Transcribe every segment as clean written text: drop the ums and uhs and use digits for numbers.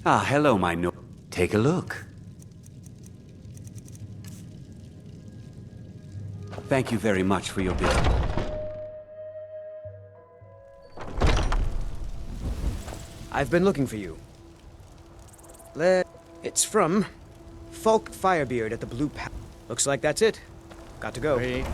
Ah, hello, my no. Take a look. Thank you very much for your visit. I've been looking for you. It's from Falk Firebeard at the Blue Path. Looks like that's it. Got to go. Wait.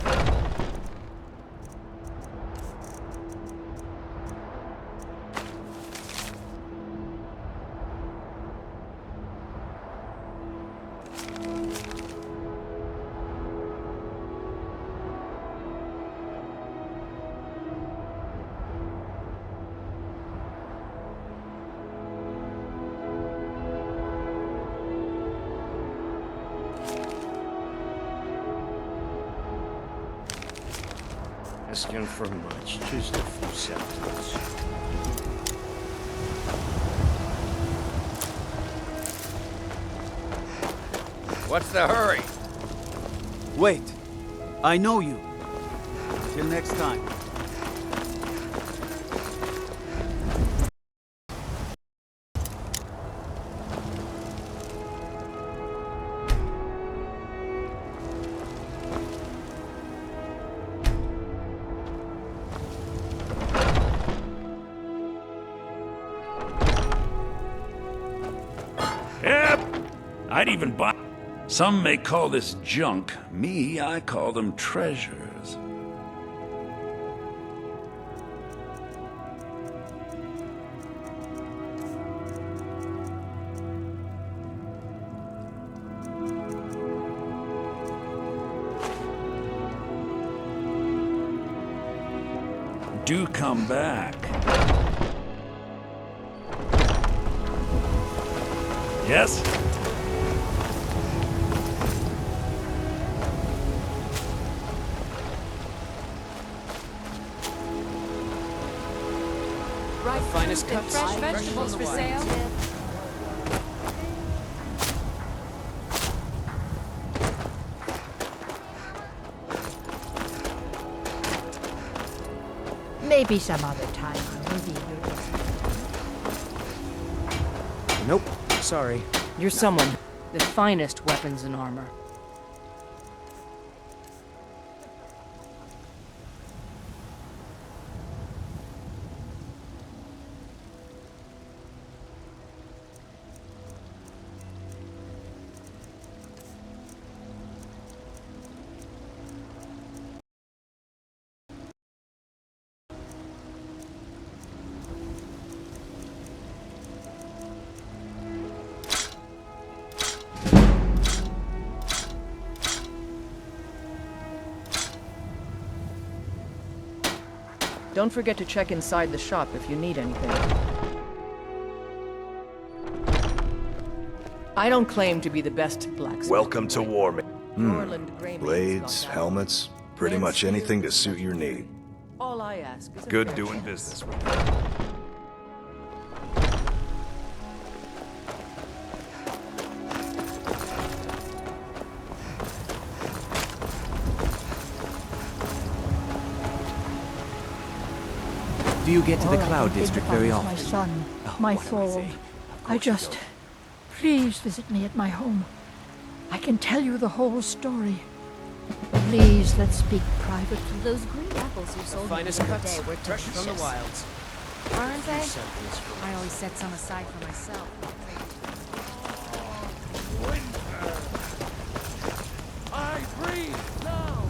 Asking for much, just a few seconds. What's the hurry? Wait. I know you. Till next time. Yep, I'd even buy. Some may call this junk. Me, I call them treasures. Do come back. Yes? Right, finest fruit and cuts. fresh vegetables for sale. Maybe some other time I'll reveal your design. Nope. Sorry. You're someone. The finest weapons and armor. Don't forget to check inside the shop if you need anything. I don't claim to be the best blacksmith. Welcome to Warming. Norland Grayman's Blades, got that. helmets, pretty much anything to suit your need. All I ask is a Good fair doing chance. business with you. Do you get to the All I Cloud can think District about very is often? my son, Oh, my what am I fall. saying? Of I course you just... don't. Please visit me at my home. I can tell you the whole story. Please, let's speak privately. Those green apples you sold me Finest the other cuts. day were Fresh from the delicious. wilds. Aren't they? Samples for I always set some aside for myself. I breathe now!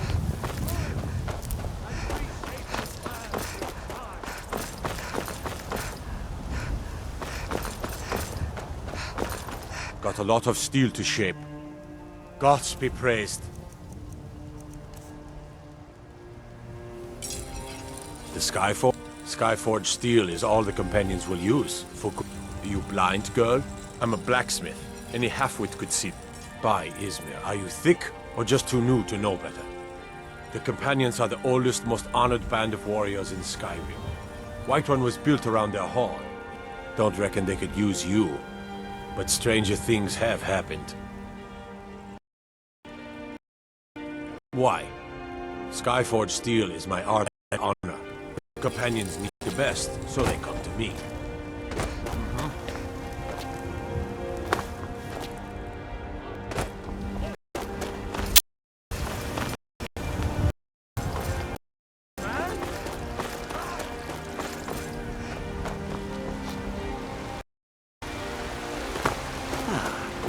Got a lot of steel to shape. Gods be praised. The Skyforged steel is all the companions will use. For you blind, girl? I'm a blacksmith. Any half-wit could see. By Izmir, are you thick or just too new to know better? The companions are the oldest, most honored band of warriors in Skyrim. Whiterun was built around their horn. Don't reckon they could use you. But stranger things have happened. Why? Skyforged steel is my art and honor. Companions need the best, so they come to me.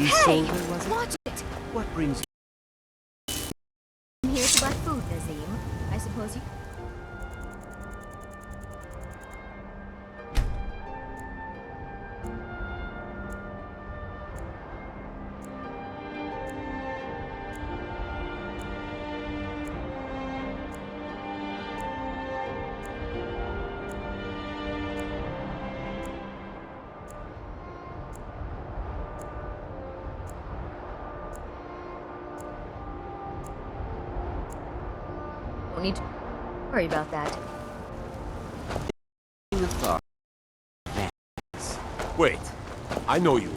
Isolde, was it? Watch it! What brings I'm here to buy food, Nazim. I suppose you... Don't need to worry about that. you afar? Wait, I know you.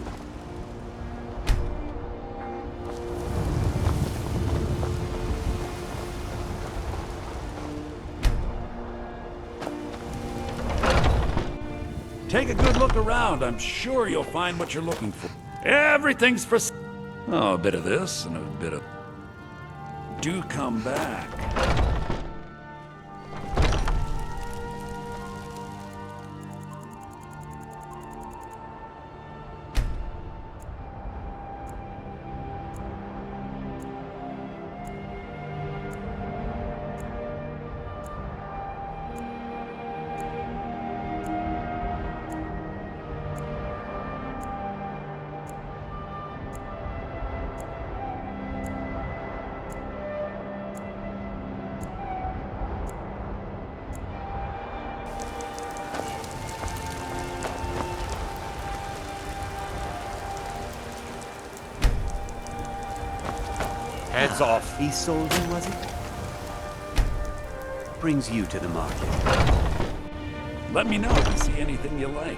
Take a good look around. I'm sure you'll find what you're looking for. Everything's for... Oh, a bit of this and a bit of... Do come back. Hands off. Isolde, was it? Brings you to the market. Let me know if you see anything you like.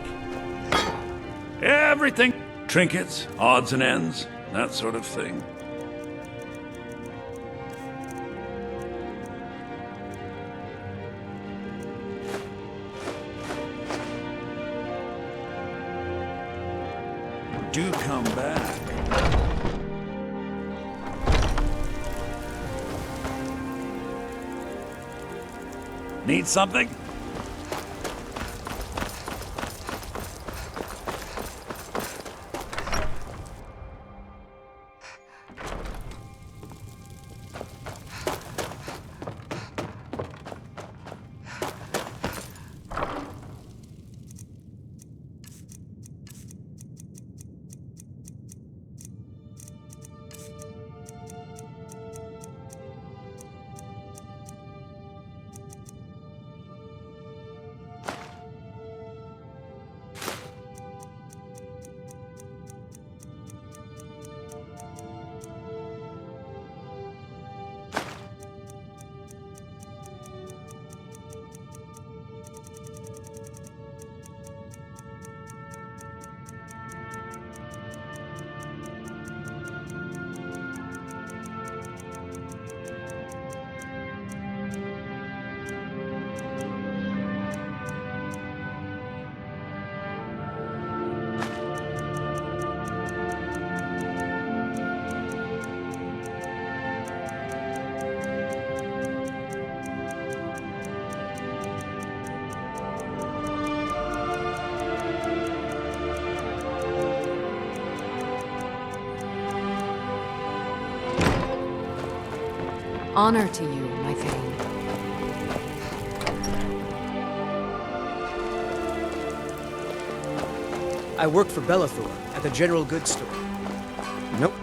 Everything. Trinkets, odds and ends, that sort of thing. Do come back. Need something? Honor to you, my Thane. I work for Bellathor at the general goods store. Nope.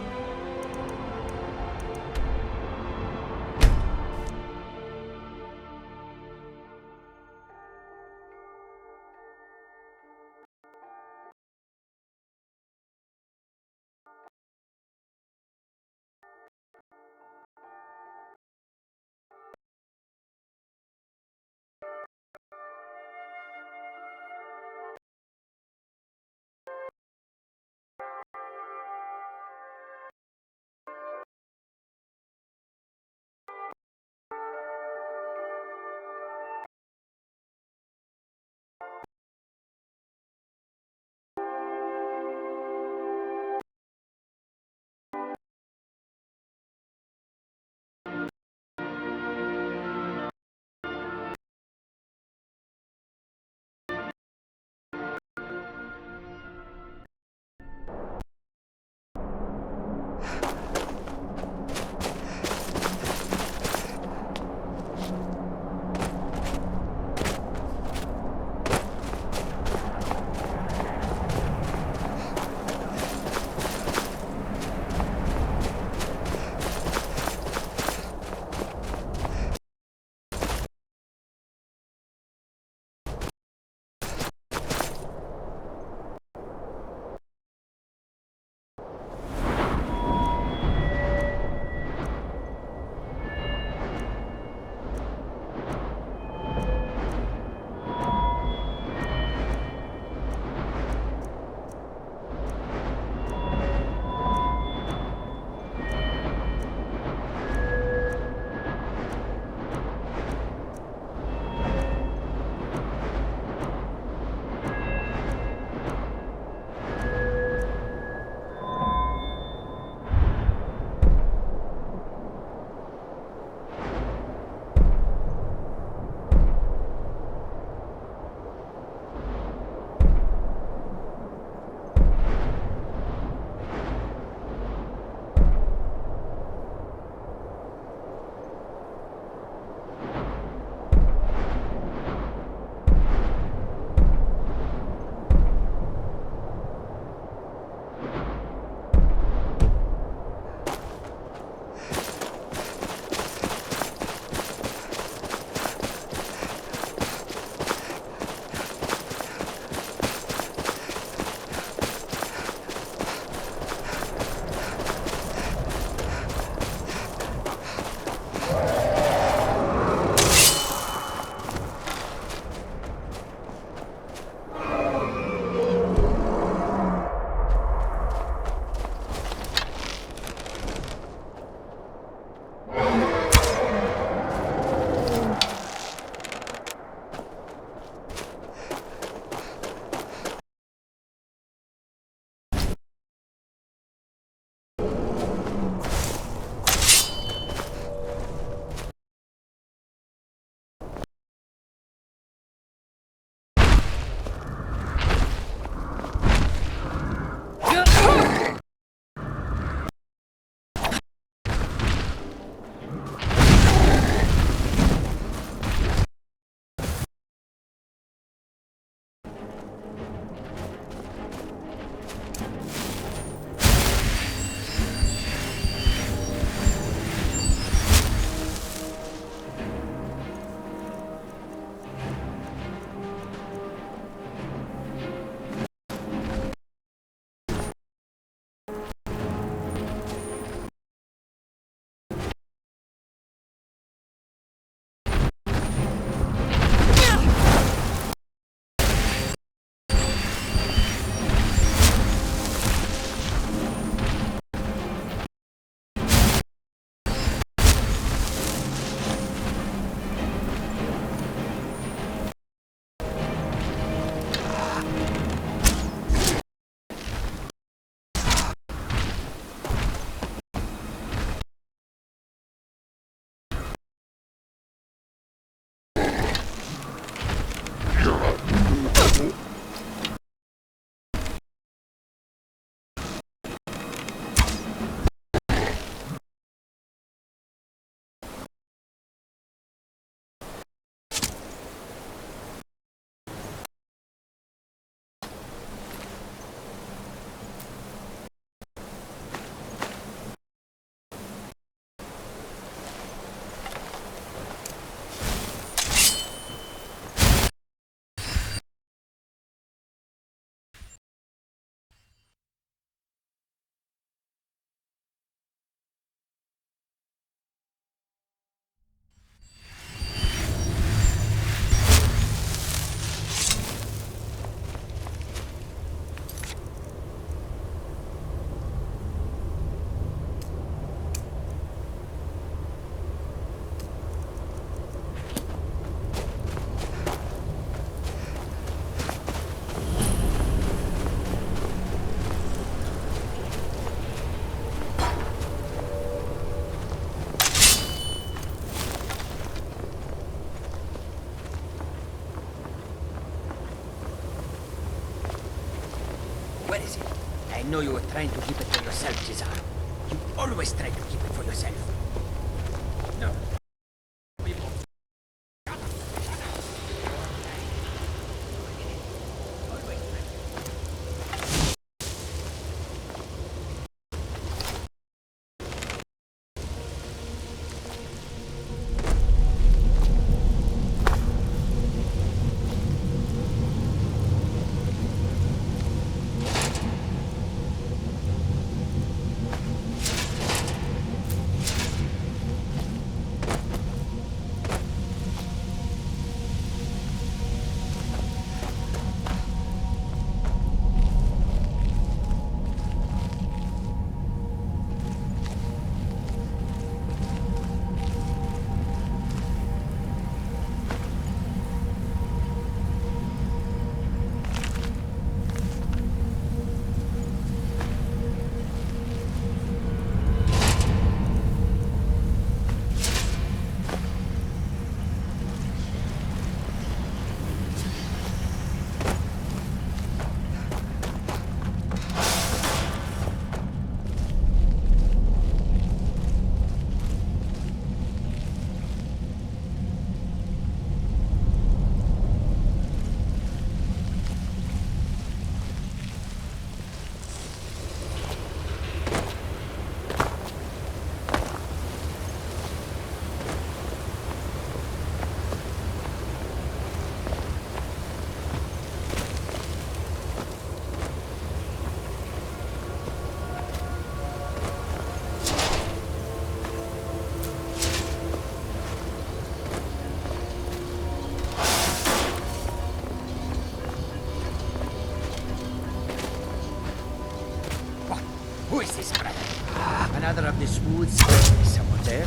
Where is it? I know you were trying to keep it for yourself, Cesar. You always try to keep it for yourself. No. Who is this, brother? Another of the smooths? Is someone there?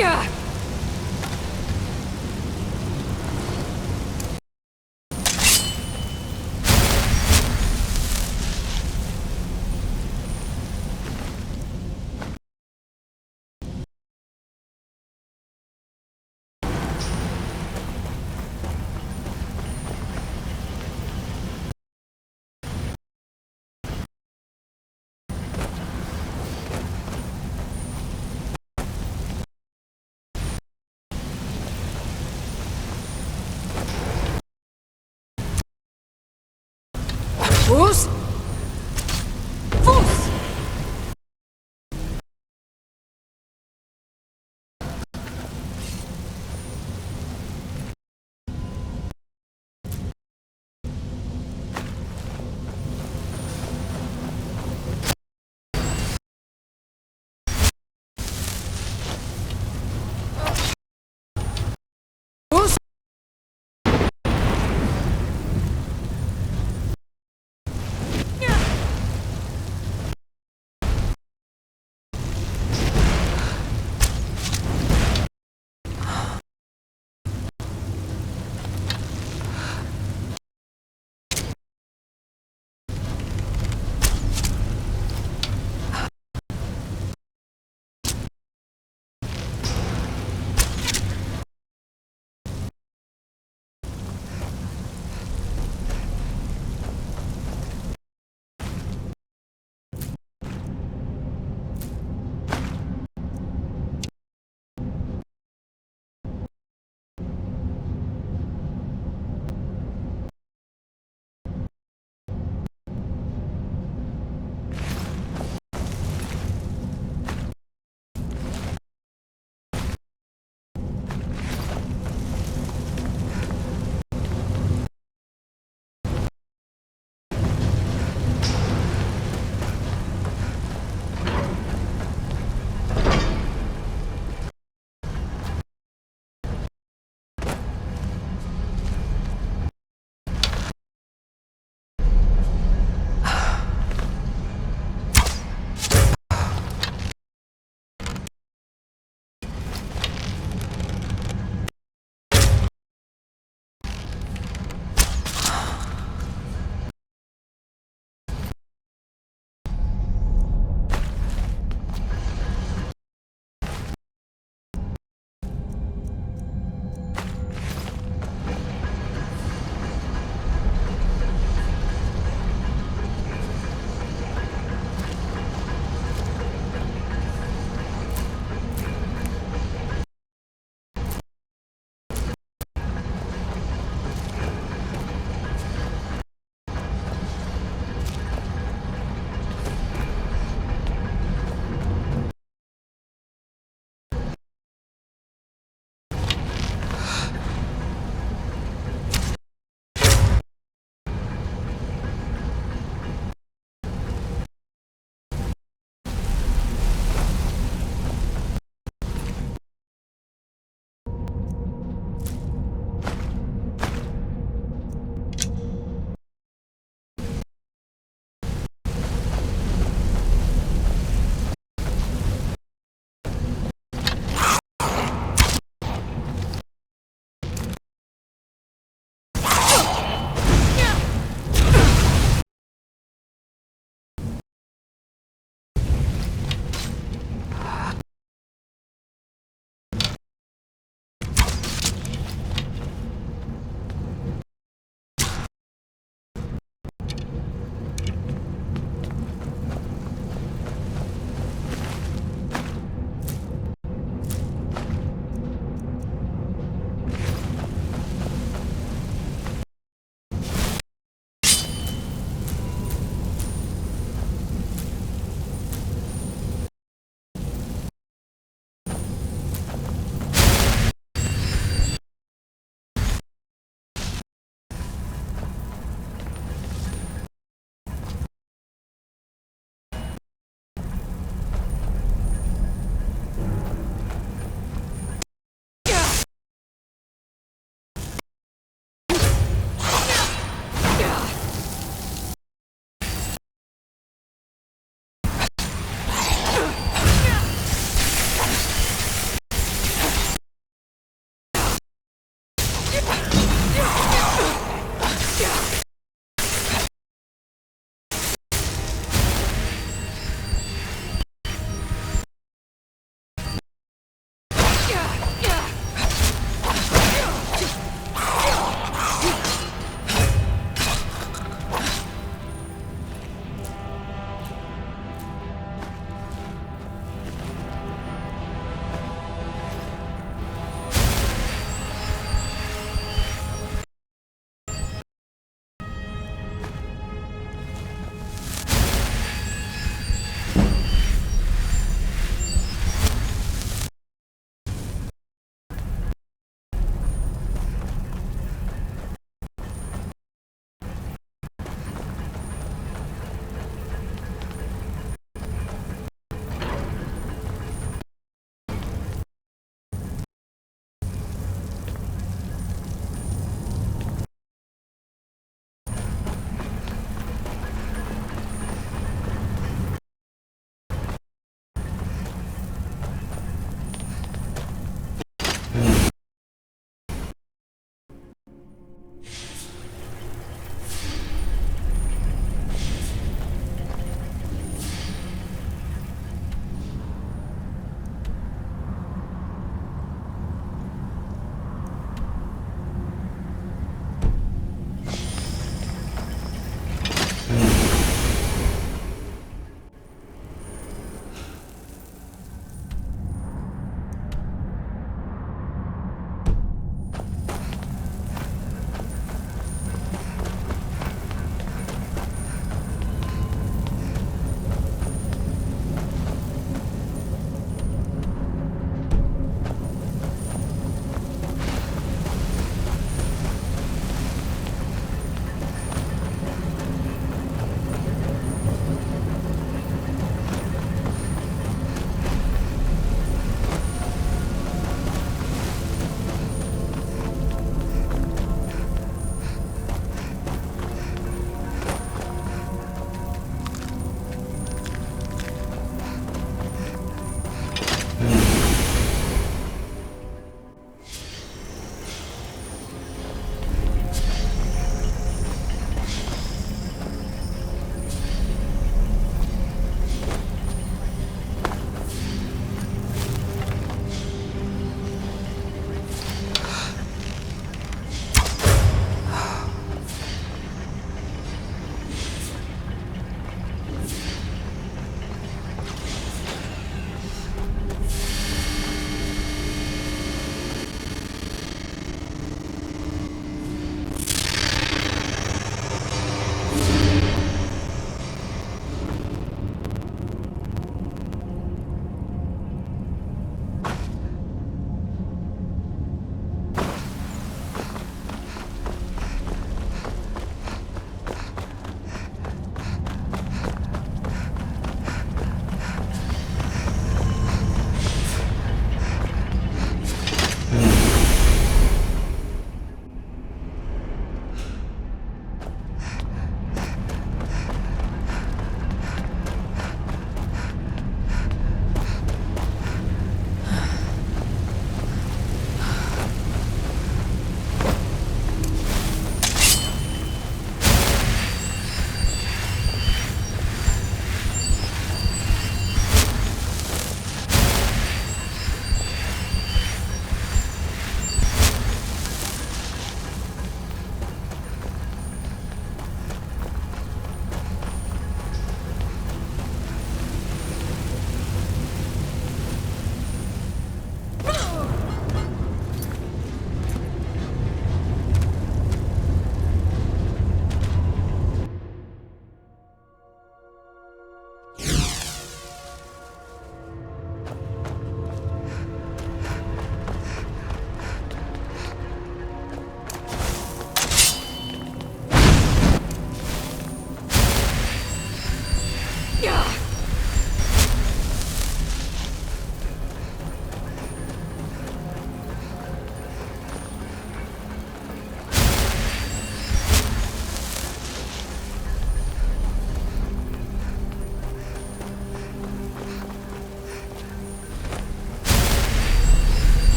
Fuß! Fuß! Fuß!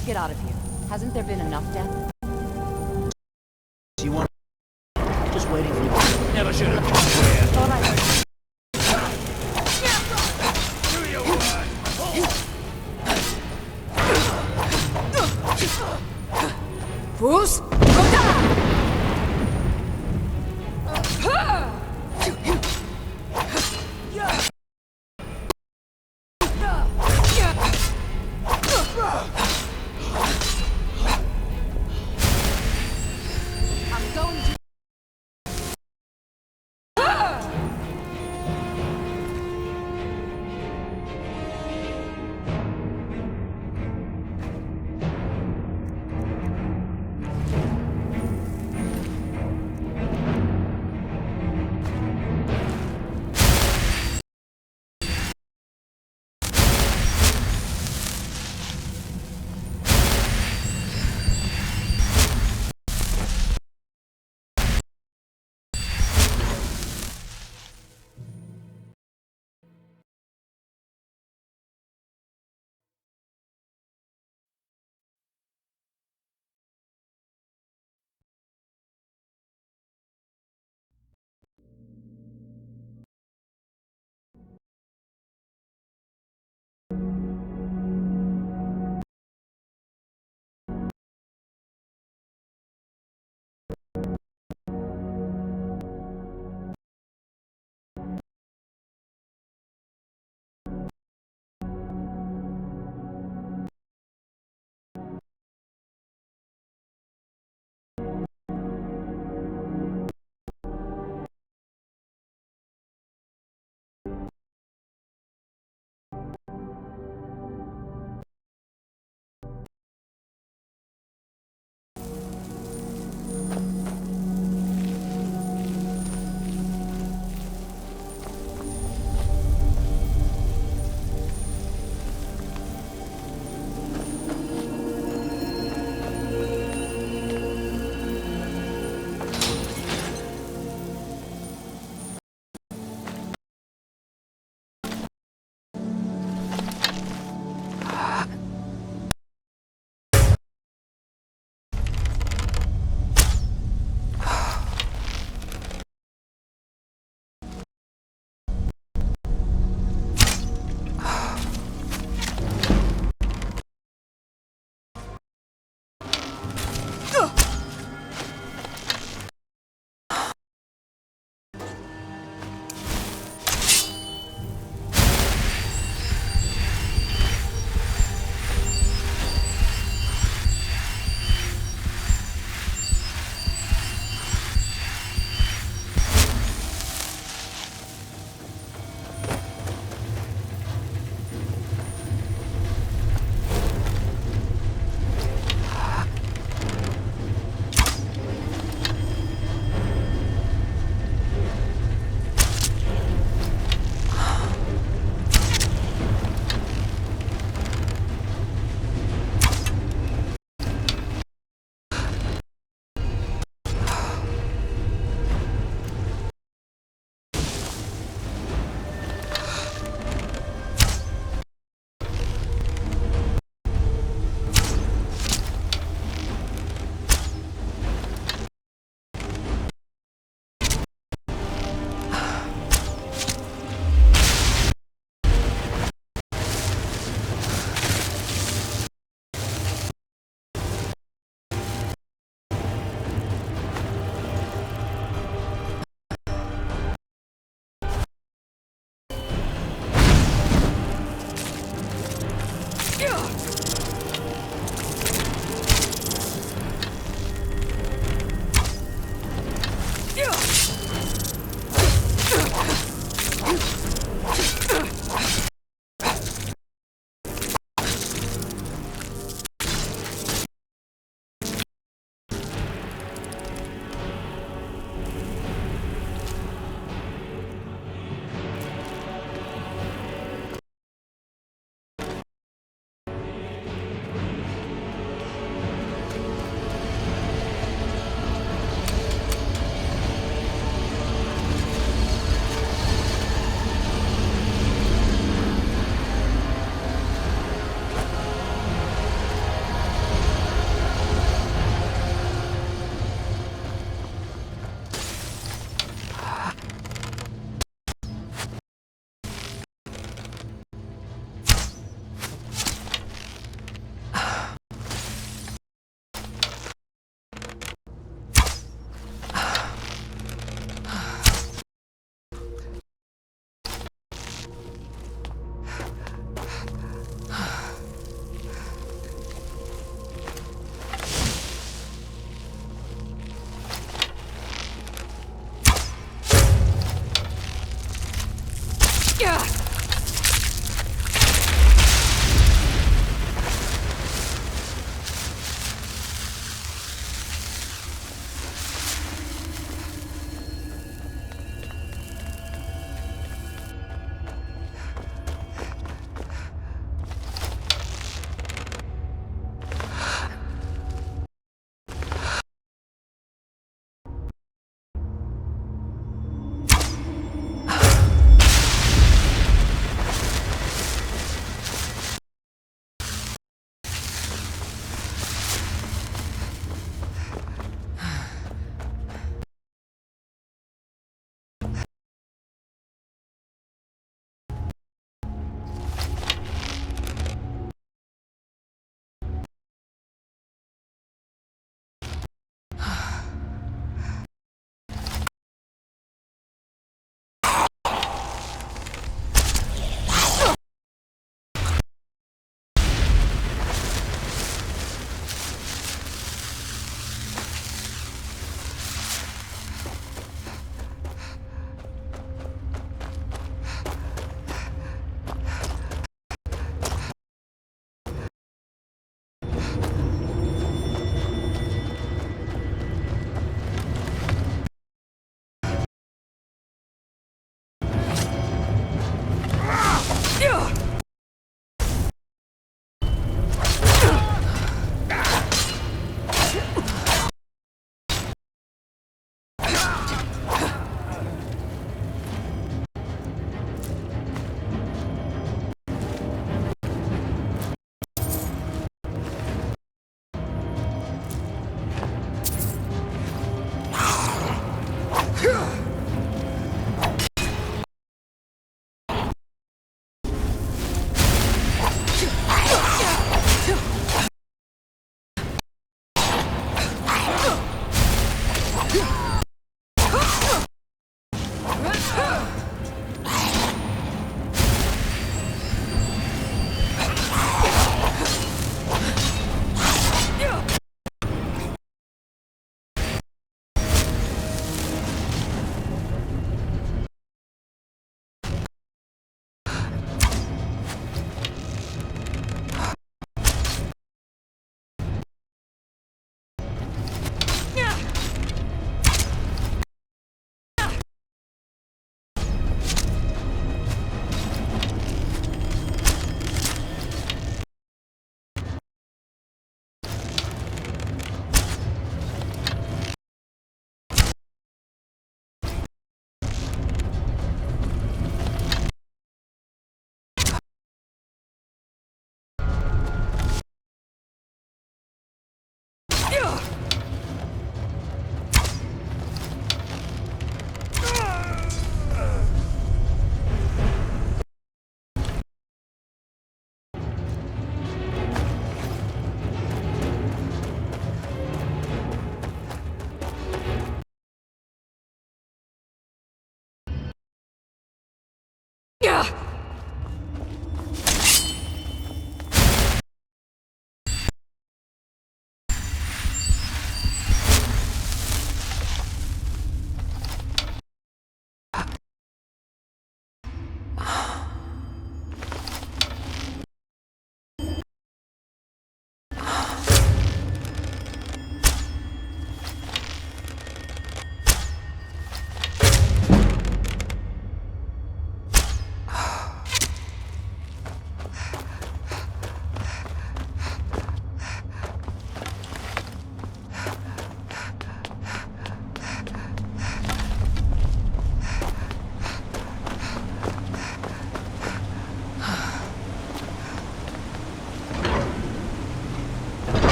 just get out of here. Hasn't there been enough death? You want... Just waiting for you. Never should have. Thought I heard. Fools! I'm going to...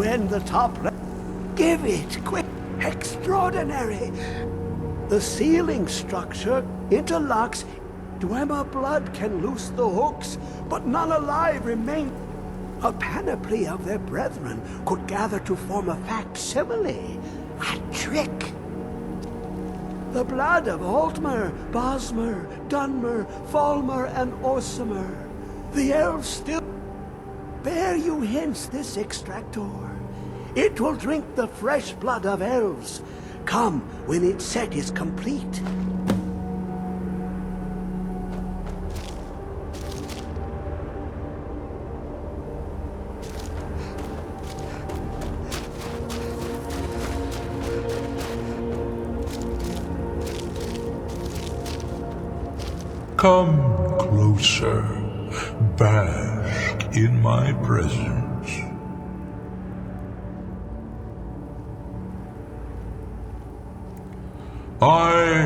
when the top give it quick. Extraordinary. The ceiling structure interlocks. Dwemer blood can loose the hooks, but none alive remain. A panoply of their brethren could gather to form a facsimile. A trick. The blood of Altmer, Bosmer, Dunmer, Falmer, and Orsimer. The elves still bear you hence this extractor. It will drink the fresh blood of elves. Come when its set is complete. Come closer, bask in my presence. I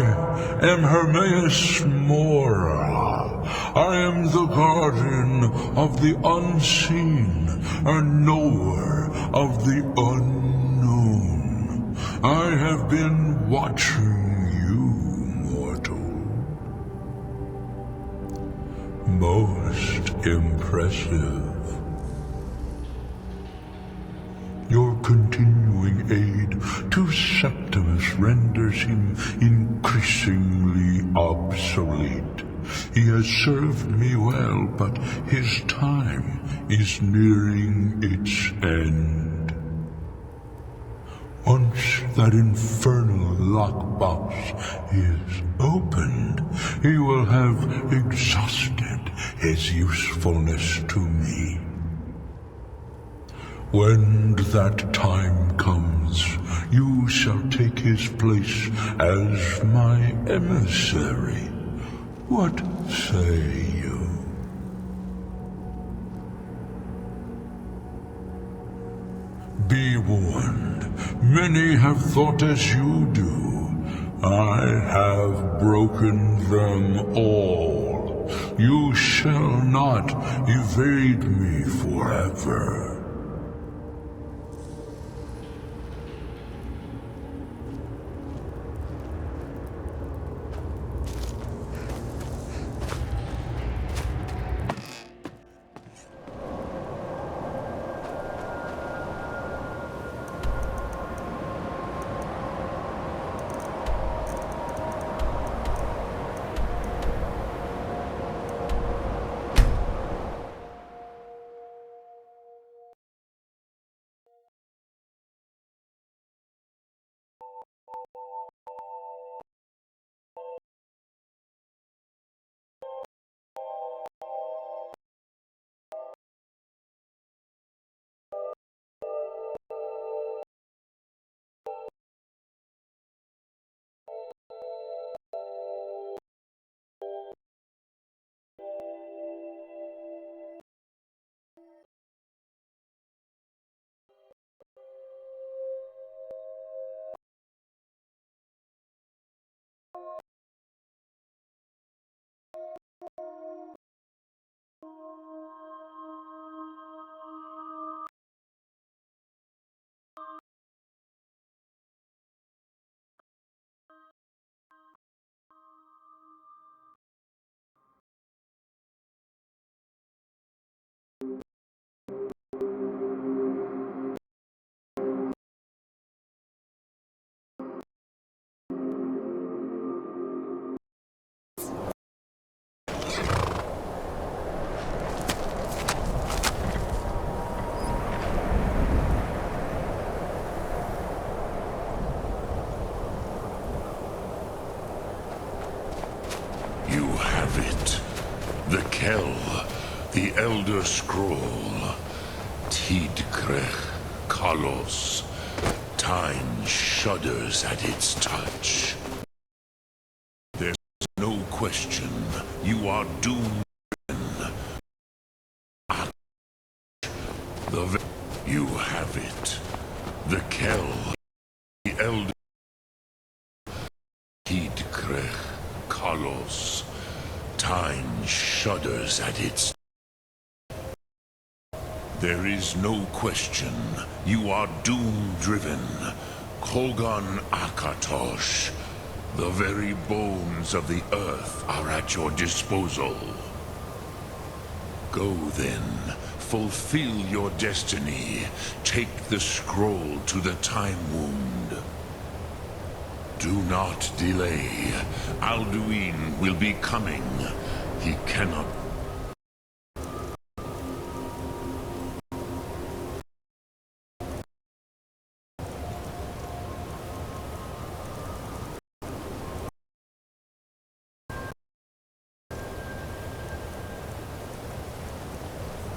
am Hermaeus Mora. I am the guardian of the unseen, a knower of the unknown. I have been watching you, mortal. Most impressive. Your continuing aid to Septimus renders him increasingly obsolete. He has served me well, but his time is nearing its end. Once that infernal lockbox is opened, he will have exhausted his usefulness to me. When that time comes, you shall take his place as my emissary. What say you? Be warned, many have thought as you do. I have broken them all. You shall not evade me forever. The Kell, the Elder Scroll, Tidkrech Kalos. Time shudders at its touch. There's no question, you are doomed. You have it. The Kell, the Elder Tidkrech Kalos. Time shudders at its There is no question. You are doom-driven. Kogan Akatosh. The very bones of the earth are at your disposal. Go then. Fulfill your destiny. Take the scroll to the Time Wound. Do not delay. Alduin will be coming. He cannot...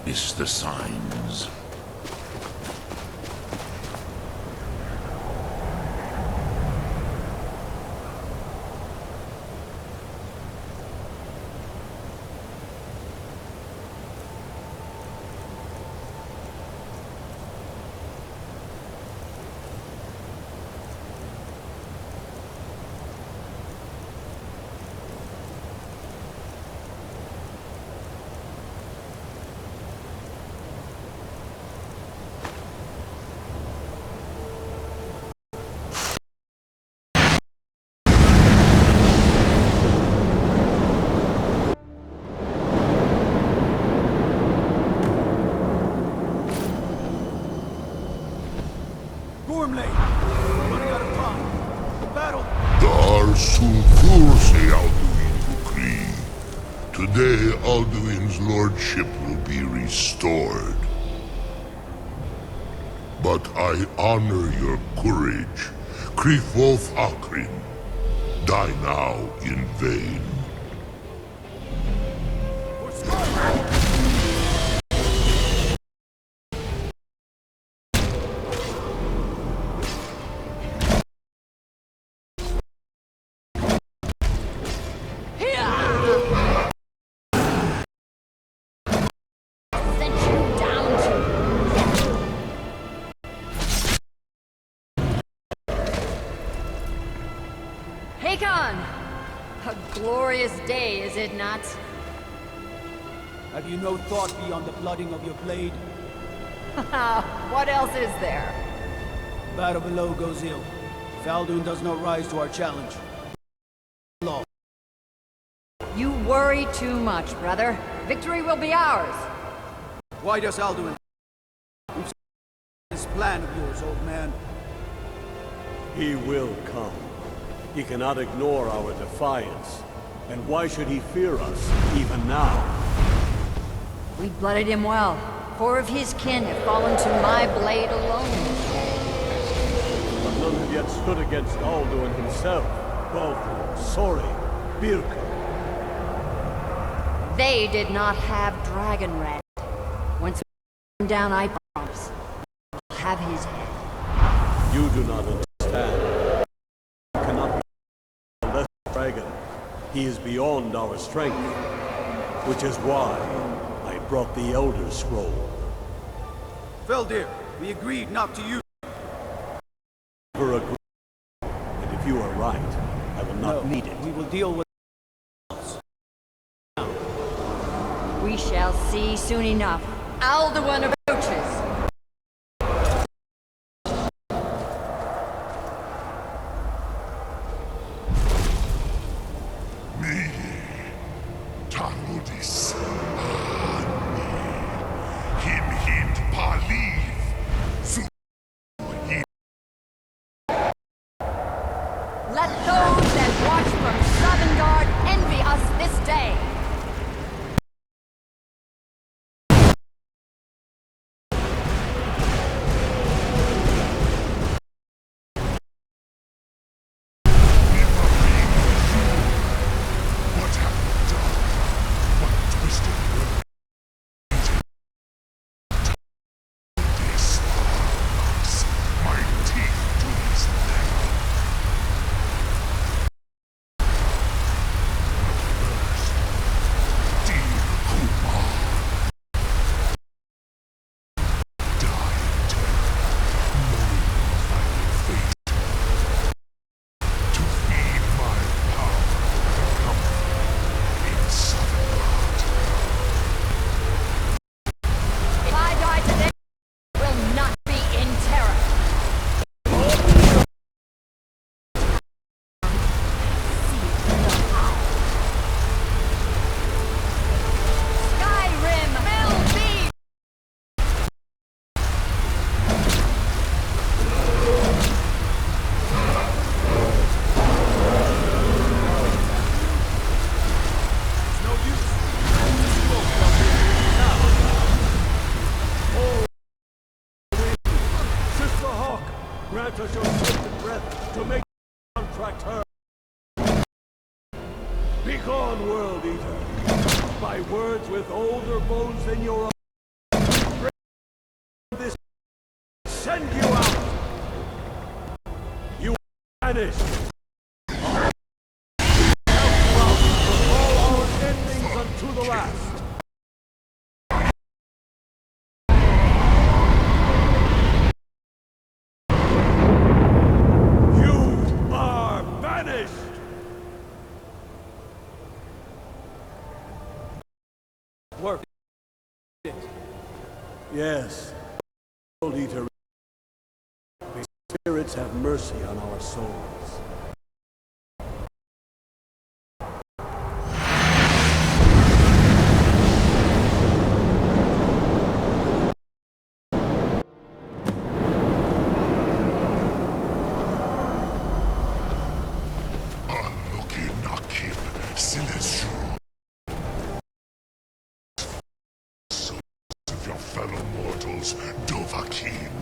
miss the signs. Today, Alduin's lordship will be restored. But I honor your courage. Krifolf Akrin. Die now in vain. A glorious day, is it not? Have you no thought beyond the blooding of your blade? What else is there? Battle below goes ill. If Alduin does not rise to our challenge, law. You worry too much, brother. Victory will be ours. Why does Alduin... We've seen this plan of yours, old man. He will come. He cannot ignore our defiance. And why should he fear us, even now? We blooded him well. 4 of his kin have fallen to my blade alone. But none have yet stood against Alduin himself. Baldur, Sori, Birka. They did not have Dragon Red. Once we bring down Ipops, we'll have his head. You do not understand. You cannot be a less dragon. He is beyond our strength, which is why I brought the Elder Scroll. Feldir, we agreed not to use... Never agreed. And if you are right, I will not need it. We will deal with... We shall see soon enough. Alduin approaches. Tarudis Ani Him Hint Paliv Suhi. Let those that watch from Sovngarde envy us this day. What have you done? What gone, World Eater. By words with older bones than your own. This send you out. You vanished. From all our endings unto the last. Work it. Yes. World Eater. May spirits have mercy on our souls. Fellow mortals, Dovahkiin.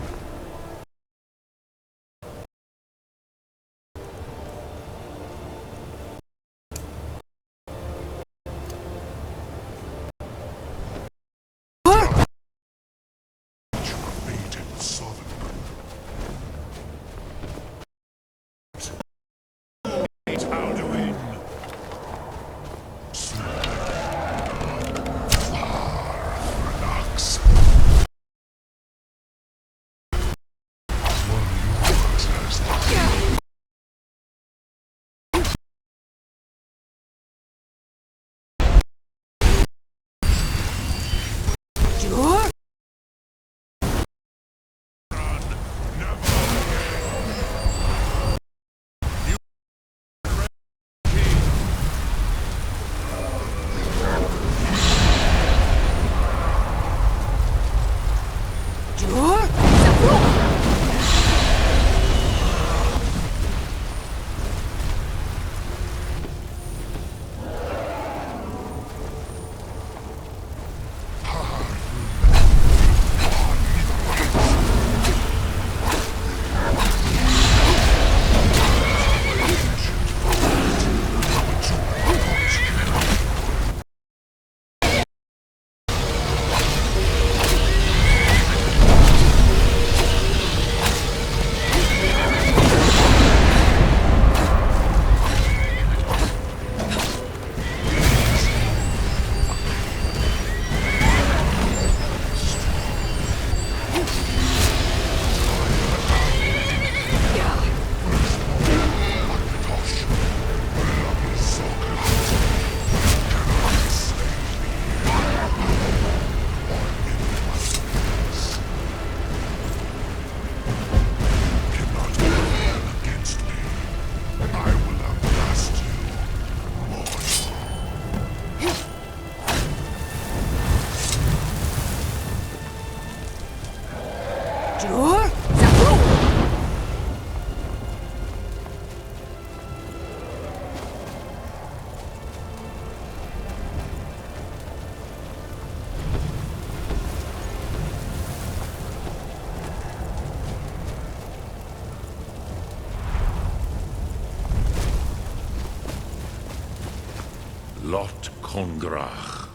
Lot Kongrach.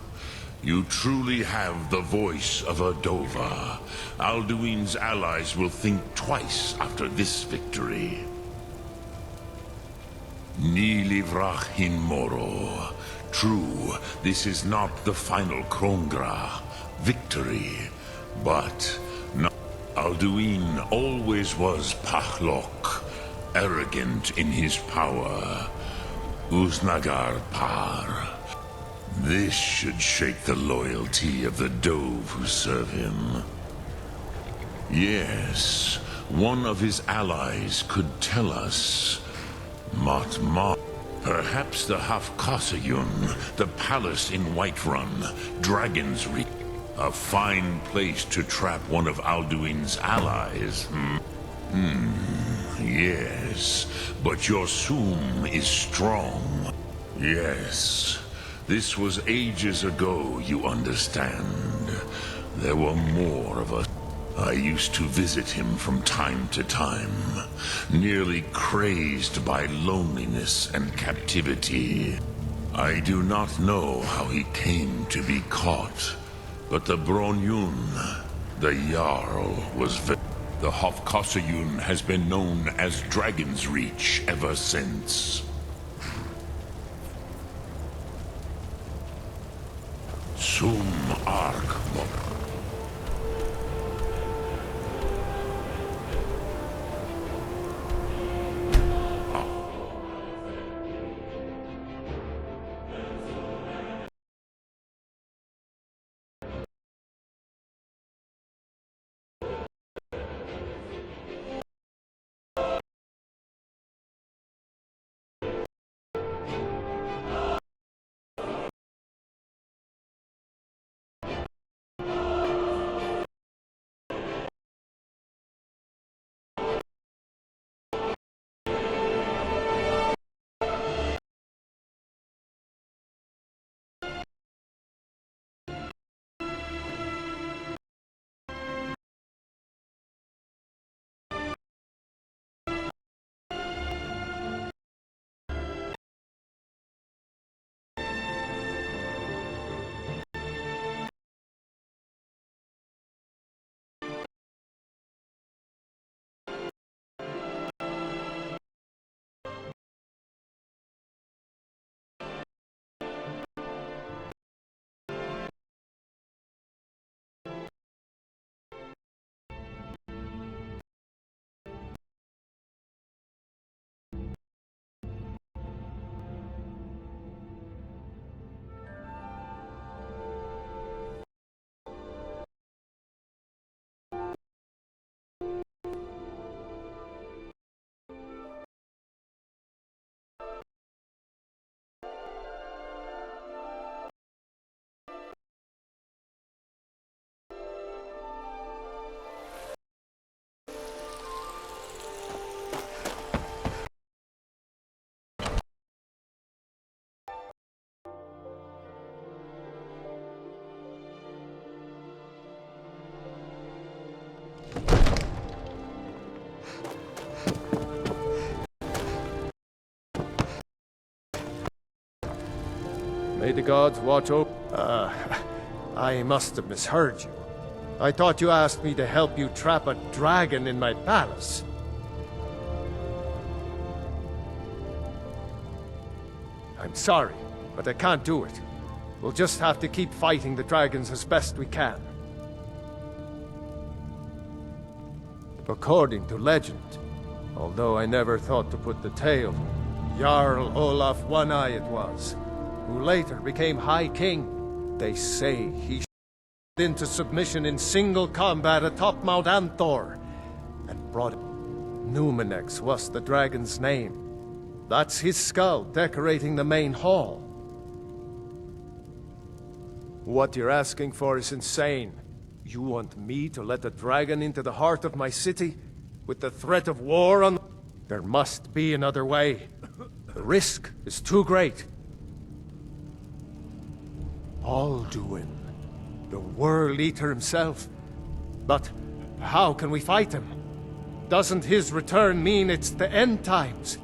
You truly have the voice of a Dova. Alduin's allies will think twice after this victory. Ni livrach hin moro. True, this is not the final Kongrach victory, but Alduin always was Pahlok, arrogant in his power. Uznagar Par. This should shake the loyalty of the Dove who serve him. Yes, one of his allies could tell us. Matma. Perhaps the Hafkasayun, the palace in Whiterun, Dragon's Reach. A fine place to trap one of Alduin's allies. Yes, but your Sum is strong. Yes, this was ages ago, you understand. There were more of us. I used to visit him from time to time, nearly crazed by loneliness and captivity. I do not know how he came to be caught, but the Bronyun, the Jarl, was the Hofkossayun has been known as Dragon's Reach ever since. Sum Ark. May the gods watch over... I must have misheard you. I thought you asked me to help you trap a dragon in my palace. I'm sorry, but I can't do it. We'll just have to keep fighting the dragons as best we can. According to legend, although I never thought to put the tale, Jarl Olaf One-Eye it was, who later became High King. They say he into submission in single combat atop Mount Anthor, and brought it. Numenex was the dragon's name. That's his skull decorating the main hall. What you're asking for is insane. You want me to let a dragon into the heart of my city, with the threat of war on... There must be another way. The risk is too great. Alduin, the World Eater himself. But how can we fight him? Doesn't his return mean it's the end times?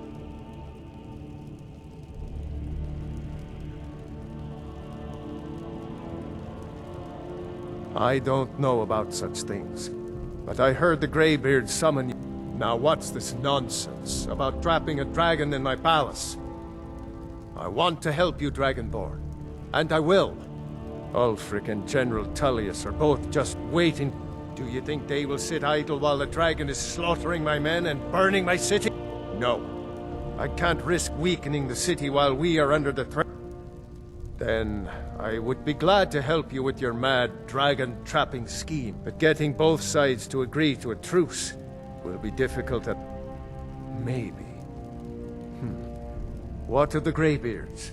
I don't know about such things, but I heard the Greybeard summon you. Now what's this nonsense about trapping a dragon in my palace? I want to help you, Dragonborn, and I will. Ulfric and General Tullius are both just waiting. Do you think they will sit idle while the dragon is slaughtering my men and burning my city? No. I can't risk weakening the city while we are under the threat. Then I would be glad to help you with your mad dragon-trapping scheme, but getting both sides to agree to a truce will be difficult at... Maybe. What of the Greybeards?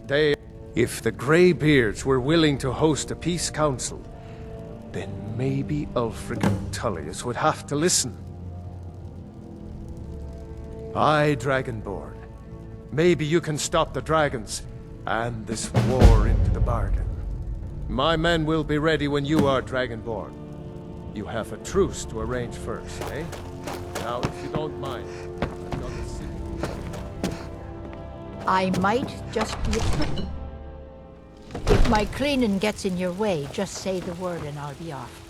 They... If the Greybeards were willing to host a peace council, then maybe Ulfric and Tullius would have to listen. Aye, Dragonborn. Maybe you can stop the dragons, and this war into the bargain. My men will be ready when you are, Dragonborn. You have a truce to arrange first, eh? Now, if you don't mind, I've got the city. I might just be... If my cleaning gets in your way, just say the word and I'll be off.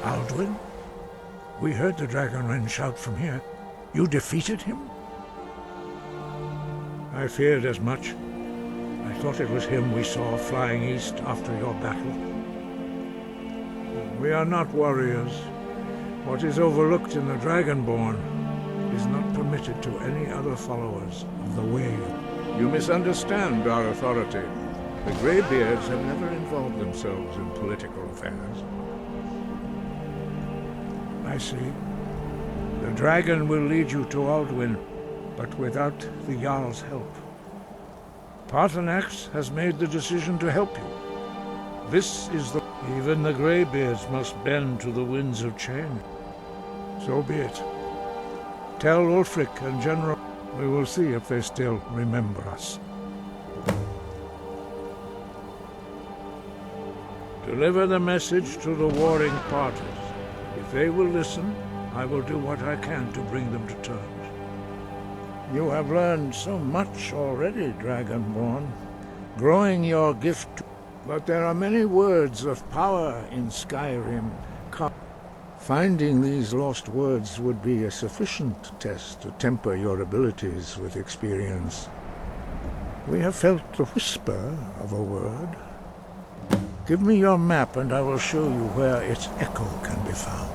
Alduin? We heard the Dragonren shout from here. You defeated him? I feared as much. I thought it was him we saw flying east after your battle. We are not warriors. What is overlooked in the Dragonborn is not permitted to any other followers of the Way. You misunderstand our authority. The Greybeards have never involved themselves in political affairs. I see. The dragon will lead you to Alduin, but without the Jarl's help. Paarthurnax has made the decision to help you. This is the... Even the Greybeards must bend to the winds of change. So be it. Tell Ulfric and General... We will see if they still remember us. Deliver the message to the warring parties. If they will listen, I will do what I can to bring them to terms. You have learned so much already, Dragonborn, growing your gift. But there are many words of power in Skyrim. Finding these lost words would be a sufficient test to temper your abilities with experience. We have felt the whisper of a word. Give me your map and I will show you where its echo can be found.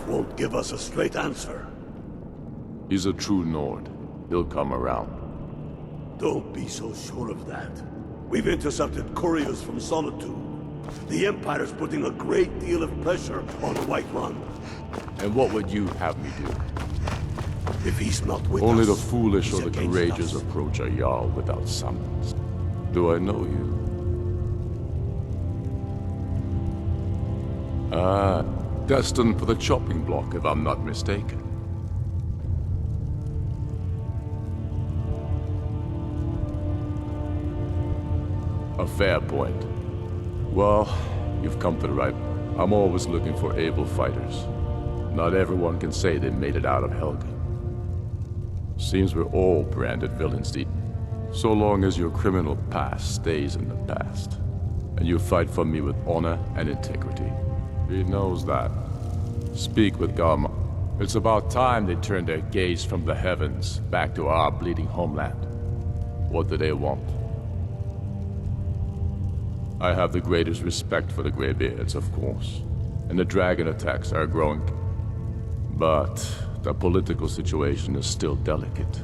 Won't give us a straight answer. He's a true Nord. He'll come around. Don't be so sure of that. We've intercepted couriers from Solitude. The Empire's putting a great deal of pressure on the White Run. And what would you have me do? If he's not with Only us, the foolish or he's the against courageous us. approach a Jarl without summons. Do I know you? Ah, destined for the chopping block, if I'm not mistaken. A fair point. Well, you've come to the right. I'm always looking for able fighters. Not everyone can say they made it out of Helgen. Seems we're all branded villains, so long as your criminal past stays in the past. And you fight for me with honor and integrity. He knows that. Speak with Garma. It's about time they turned their gaze from the heavens back to our bleeding homeland. What do they want? I have the greatest respect for the Greybeards, of course. And the dragon attacks are growing. But the political situation is still delicate.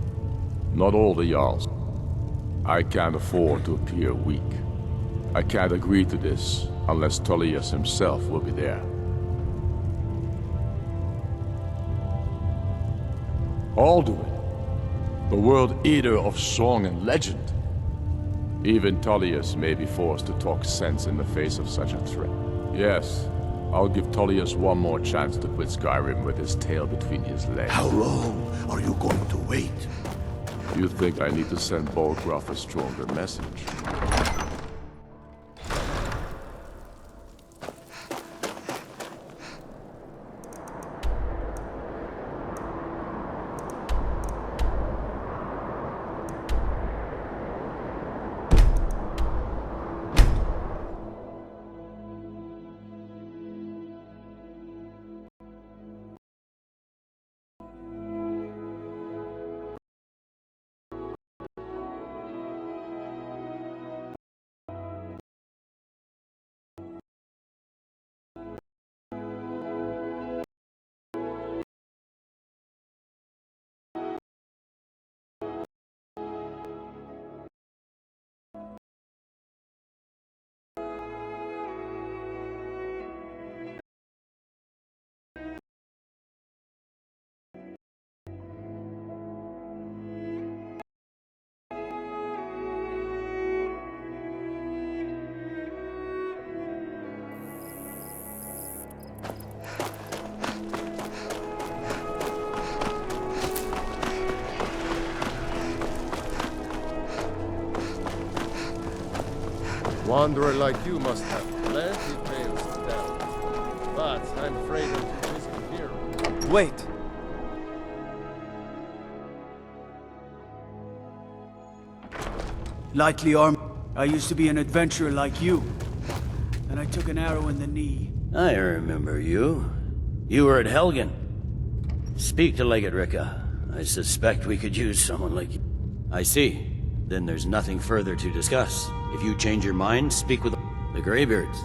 Not all the Jarls. I can't afford to appear weak. I can't agree to this unless Tullius himself will be there. Alduin, the World Eater of song and legend. Even Tullius may be forced to talk sense in the face of such a threat. Yes, I'll give Tullius one more chance to quit Skyrim with his tail between his legs. How long are you going to wait? You think I need to send Bolgraf a stronger message? wanderer like you must have plenty tales to tell. But I'm afraid I'm too busy here. Wait! Lightly armed. I used to be an adventurer like you. And I took an arrow in the knee. I remember you. You were at Helgen. Speak to Legate Ricka. I suspect we could use someone like you. I see. Then there's nothing further to discuss. If you change your mind, speak with the Greybeards.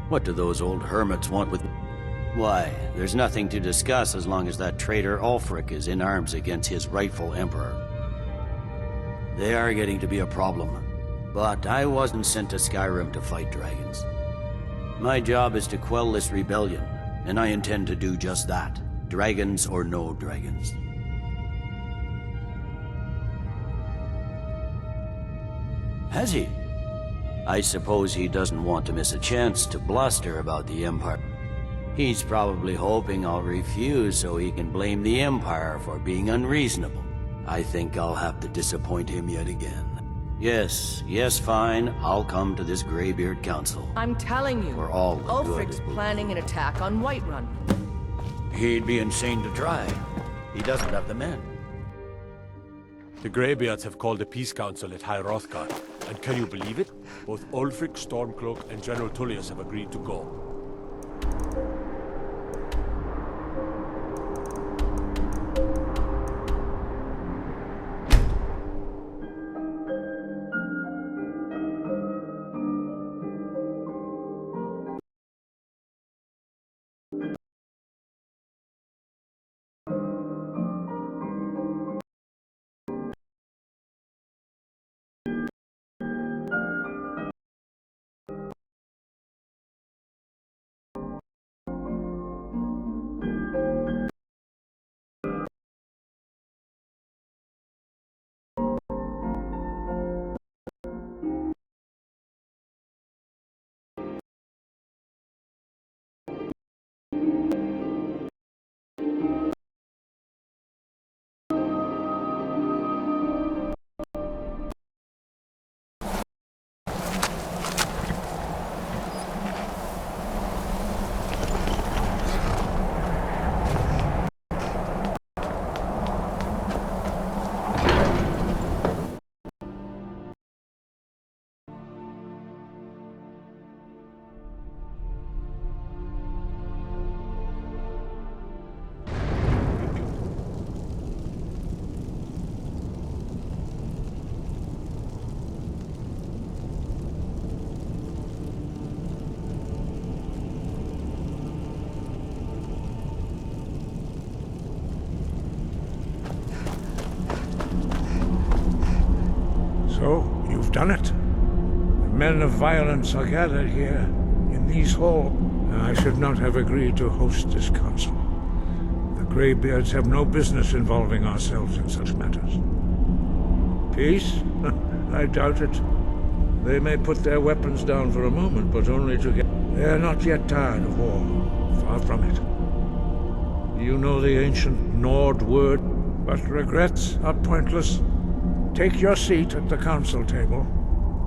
What do those old hermits want with... Why, there's nothing to discuss as long as that traitor Ulfric is in arms against his rightful emperor. They are getting to be a problem. But I wasn't sent to Skyrim to fight dragons. My job is to quell this rebellion, and I intend to do just that. Dragons or no dragons. Has he? I suppose he doesn't want to miss a chance to bluster about the Empire. He's probably hoping I'll refuse so he can blame the Empire for being unreasonable. I think I'll have to disappoint him yet again. Yes, fine. I'll come to this Greybeard Council. I'm telling you, For all the Ulfric's good. planning an attack on Whiterun. He'd be insane to try. He doesn't have the men. The Greybeards have called a peace council at High Hrothgar, and can you believe it? Both Ulfric, Stormcloak, and General Tullius have agreed to go. So, you've done it. The men of violence are gathered here, in these halls. I should not have agreed to host this council. The Greybeards have no business involving ourselves in such matters. Peace? I doubt it. They may put their weapons down for a moment, but only to get... They are not yet tired of war. Far from it. You know the ancient Nord word, but regrets are pointless. Take your seat at the council table,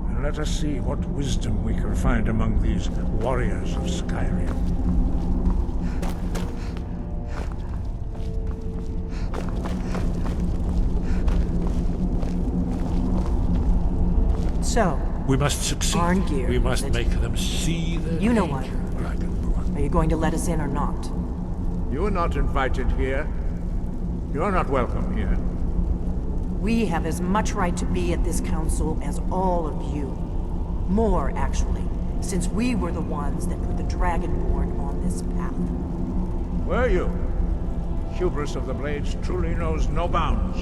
and let us see what wisdom we can find among these warriors of Skyrim. So, We must succeed. Arngeir, We must make them see the you know what? Dragonborn. Are you going to let us in or not? You are not invited here. You are not welcome here. We have as much right to be at this council as all of you. More, actually, since we were the ones that put the Dragonborn on this path. Were you? Hubris of the Blades truly knows no bounds.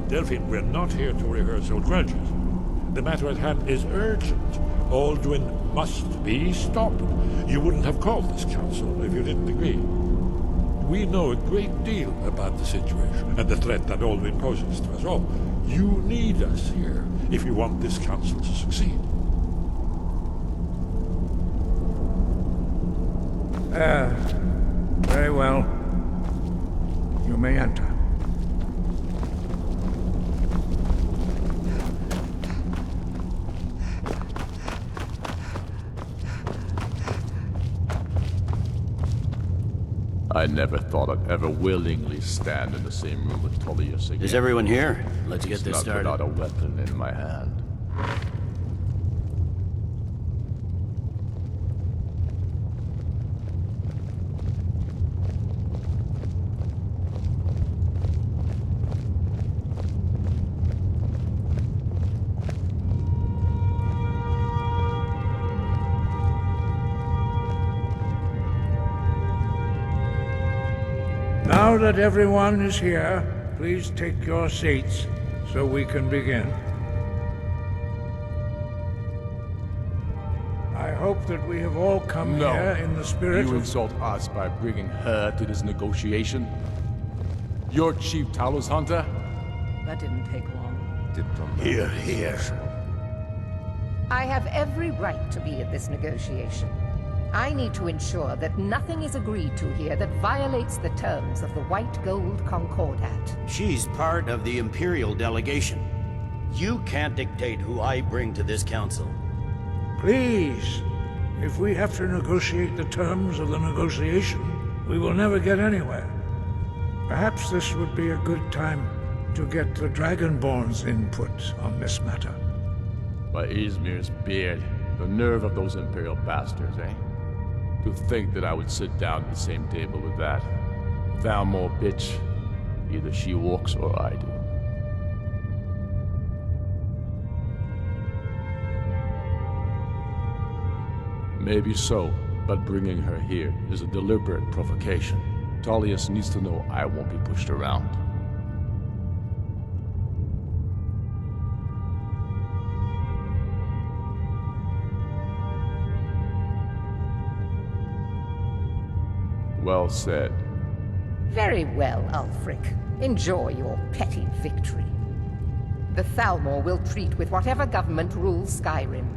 Delphine, we're not here to rehearse old grudges. The matter at hand is urgent. Alduin must be stopped. You wouldn't have called this council if you didn't agree. We know a great deal about the situation and the threat that Alduin poses to us all. You need us here if you want this council to succeed. Very well. You may enter. I never thought I'd ever willingly stand in the same room with Tullius again. Is everyone here? Let's get this Not started. without a weapon in my hand. Now that everyone is here, please take your seats so we can begin. I hope that we have all come here in the spirit You of... insult us by bringing her to this negotiation? You're Chief Talos Hunter? That didn't take long. Hear, hear. I have every right to be at this negotiation. I need to ensure that nothing is agreed to here that violates the terms of the White Gold Concordat. She's part of the Imperial delegation. You can't dictate who I bring to this council. Please, if we have to negotiate the terms of the negotiation, we will never get anywhere. Perhaps this would be a good time to get the Dragonborn's input on this matter. By Izmir's beard, the nerve of those Imperial bastards, eh? To think that I would sit down at the same table with that. Thalmor bitch. Either she walks or I do. Maybe so, but bringing her here is a deliberate provocation. Tullius needs to know I won't be pushed around. Well said. Very well, Ulfric. Enjoy your petty victory. The Thalmor will treat with whatever government rules Skyrim.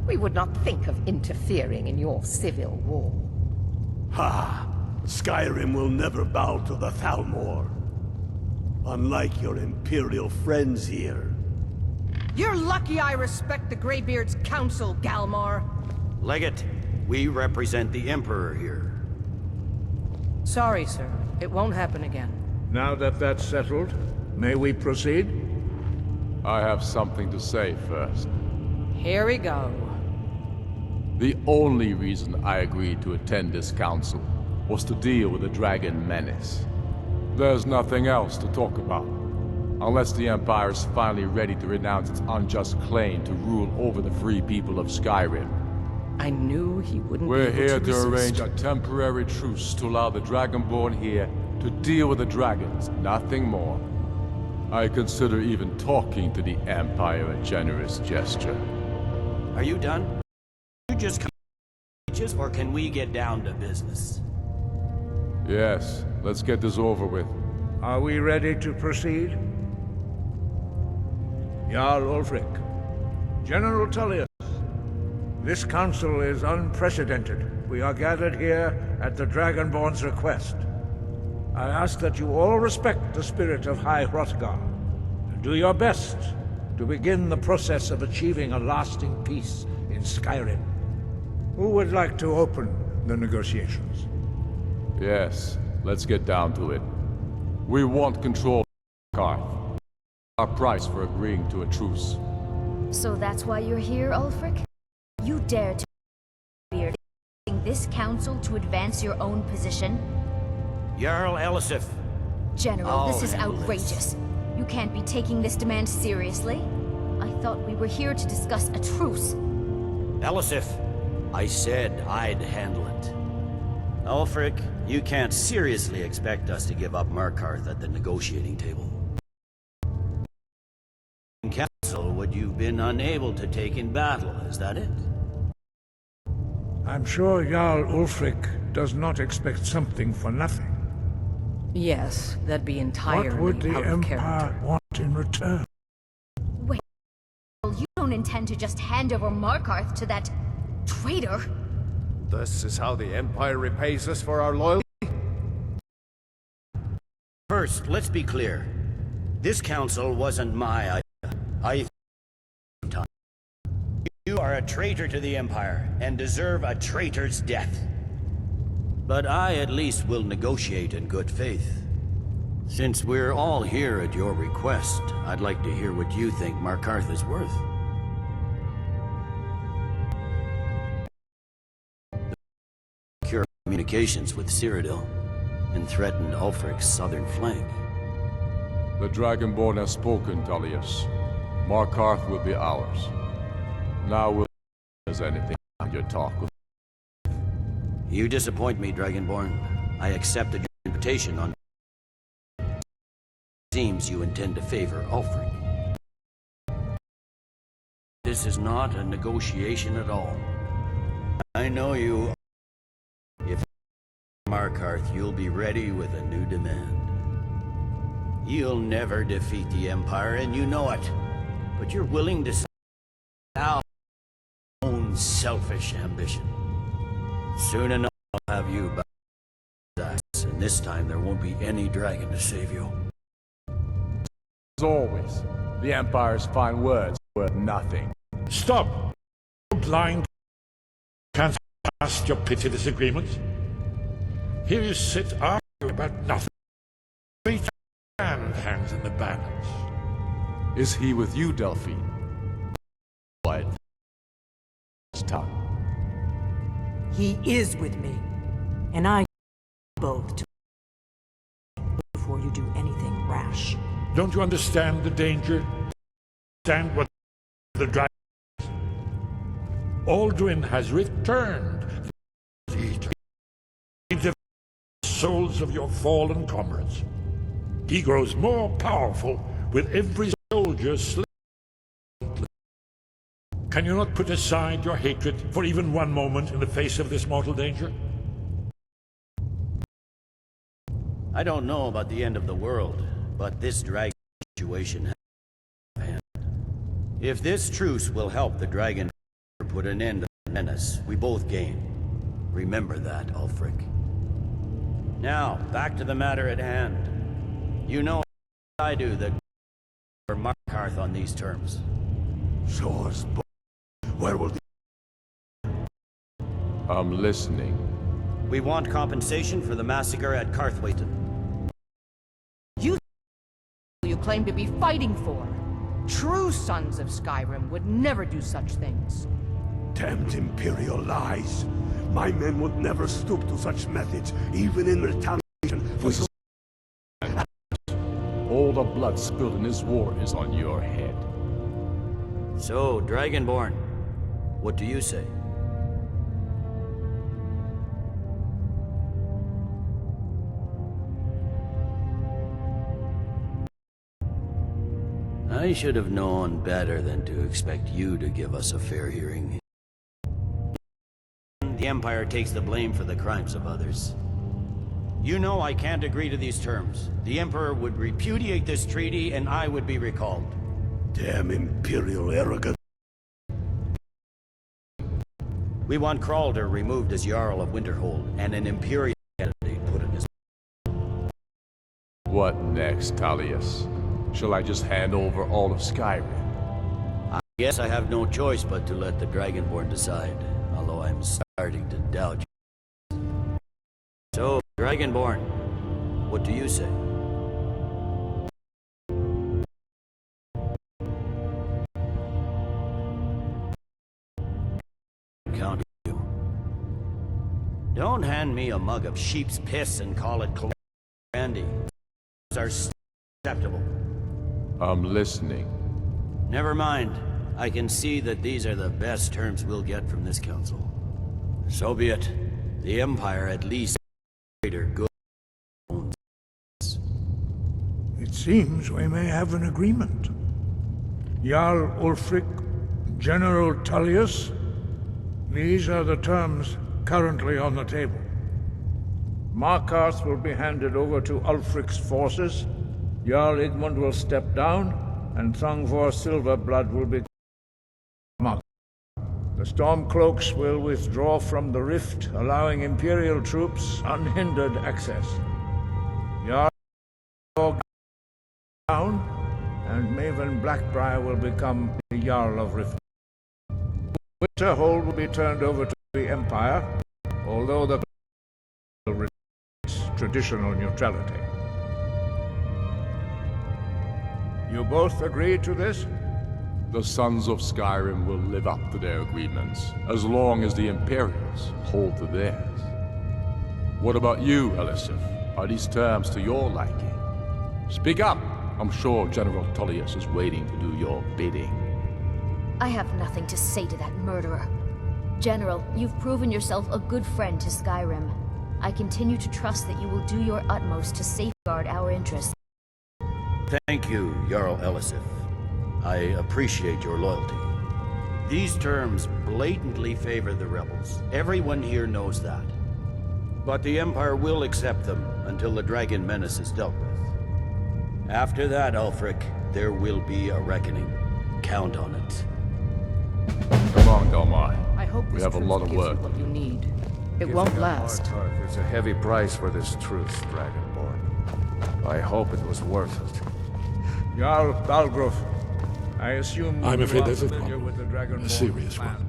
We would not think of interfering in your civil war. Ha! Skyrim will never bow to the Thalmor. Unlike your Imperial friends here. You're lucky I respect the Greybeard's counsel, Galmar. Legate, we represent the Emperor here. Sorry, sir. It won't happen again. Now that that's settled, may we proceed? I have something to say first. Here we go. The only reason I agreed to attend this council was to deal with the dragon menace. There's nothing else to talk about. Unless the Empire is finally ready to renounce its unjust claim to rule over the free people of Skyrim. I knew he wouldn't We're be able here to to resist. arrange a temporary truce to allow the Dragonborn here to deal with the dragons, nothing more. I consider even talking to the Empire a generous gesture. Are you done? You just come, or can we get down to business? Yes, let's get this over with. Are we ready to proceed? Jarl Ulfric, General Tullius, this council is unprecedented. We are gathered here at the Dragonborn's request. I ask that you all respect the spirit of High Hrothgar, and do your best to begin the process of achieving a lasting peace in Skyrim. Who would like to open the negotiations? Yes, let's get down to it. We want control of Karth. Our price for agreeing to a truce. So that's why you're here, Ulfric? You dare to be this council to advance your own position? Jarl Elisif. General, this is outrageous. You can't be taking this demand seriously. I thought we were here to discuss a truce. Elisif, I said I'd handle it. Ulfric, you can't seriously expect us to give up Markarth at the negotiating table. In council, what you've been unable to take in battle, is that it? I'm sure Jarl Ulfric does not expect something for nothing. Yes, that'd be entirely What would the out of Empire character. want in return? Wait, you don't intend to just hand over Markarth to that traitor? This is how the Empire repays us for our loyalty? First, let's be clear. This council wasn't my idea. You are a traitor to the Empire, and deserve a traitor's death. But I at least will negotiate in good faith. Since we're all here at your request, I'd like to hear what you think Markarth is worth. Secure communications with Cyrodiil and threatened Ulfric's southern flank. The Dragonborn has spoken, Tullius. Markarth will be ours. Now we'll there's anything on your talk with. You disappoint me, Dragonborn. I accepted your invitation on. Seems you intend to favor Ulfric. This is not a negotiation at all. I know you. If Markarth, you'll be ready with a new demand. You'll never defeat the Empire, and you know it. But you're willing to out your own selfish ambition. Soon enough, I'll have you back to us, and this time there won't be any dragon to save you. As always, the Empire's fine words are worth nothing. Stop! You're blind. Can't cast your pitiless agreements. Here you sit arguing about nothing. Fate and hangs in the balance. Is he with you, Delphine? What? Tongue. He is with me, and I both to before you do anything rash. Don't you understand the danger? Understand what the dragon is? Alduin has returned the souls of your fallen comrades. He grows more powerful with every soldier slain. Can you not put aside your hatred for even one moment in the face of this mortal danger? I don't know about the end of the world, but this dragon situation has a hand. If this truce will help the dragon put an end to the menace, we both gain. Remember that, Ulfric. Now, back to the matter at hand. You know I do that for Markarth on these terms. Show us, where will the... I'm listening. We want compensation for the massacre at Carthwaiten. You claim to be fighting for. True sons of Skyrim would never do such things. Damned Imperial lies. My men would never stoop to such methods, even in retaliation for... All the blood spilled in this war is on your head. So, Dragonborn, what do you say? I should have known better than to expect you to give us a fair hearing. The Empire takes the blame for the crimes of others. You know I can't agree to these terms. The Emperor would repudiate this treaty and I would be recalled. Damn Imperial arrogance. We want Kralder removed as Jarl of Winterhold and an Imperial candidate put in his... What next, Tullius? Shall I just hand over all of Skyrim? I guess I have no choice but to let the Dragonborn decide, although I'm starting to doubt you. So, Dragonborn, what do you say? Count you. Don't hand me a mug of sheep's piss and call it brandy. Those are acceptable. I'm listening. Never mind. I can see that these are the best terms we'll get from this council. So be it. The Empire at least greater good. It seems we may have an agreement. Jarl Ulfric, General Tullius, these are the terms currently on the table. Markarth will be handed over to Ulfric's forces, Jarl Igmund will step down, and Thongvor Silverblood will be monk. The Stormcloaks will withdraw from the rift, allowing Imperial troops unhindered access. Jarl down, and Maven Blackbriar will become the Jarl of Rift. Winterhold will be turned over to the Empire, although the traditional neutrality. You both agree to this? The Sons of Skyrim will live up to their agreements, as long as the Imperials hold to theirs. What about you, Elisif? Are these terms to your liking? Speak up! I'm sure General Tullius is waiting to do your bidding. I have nothing to say to that murderer. General, you've proven yourself a good friend to Skyrim. I continue to trust that you will do your utmost to safeguard our interests. Thank you, Jarl Elisif. I appreciate your loyalty. These terms blatantly favor the rebels. Everyone here knows that. But the Empire will accept them until the Dragon Menace is dealt with. After that, Ulfric, there will be a reckoning. Count on it. Come on, Delmar. I hope We this have a truce lot of gives you work. what you need. It Gives won't me a hard last. heart. There's a heavy price for this truce, Dragonborn. I hope it was worth it. Jarl Balgruuf, I assume I'm you afraid are there's a familiar with the Dragonborn a serious plan. one.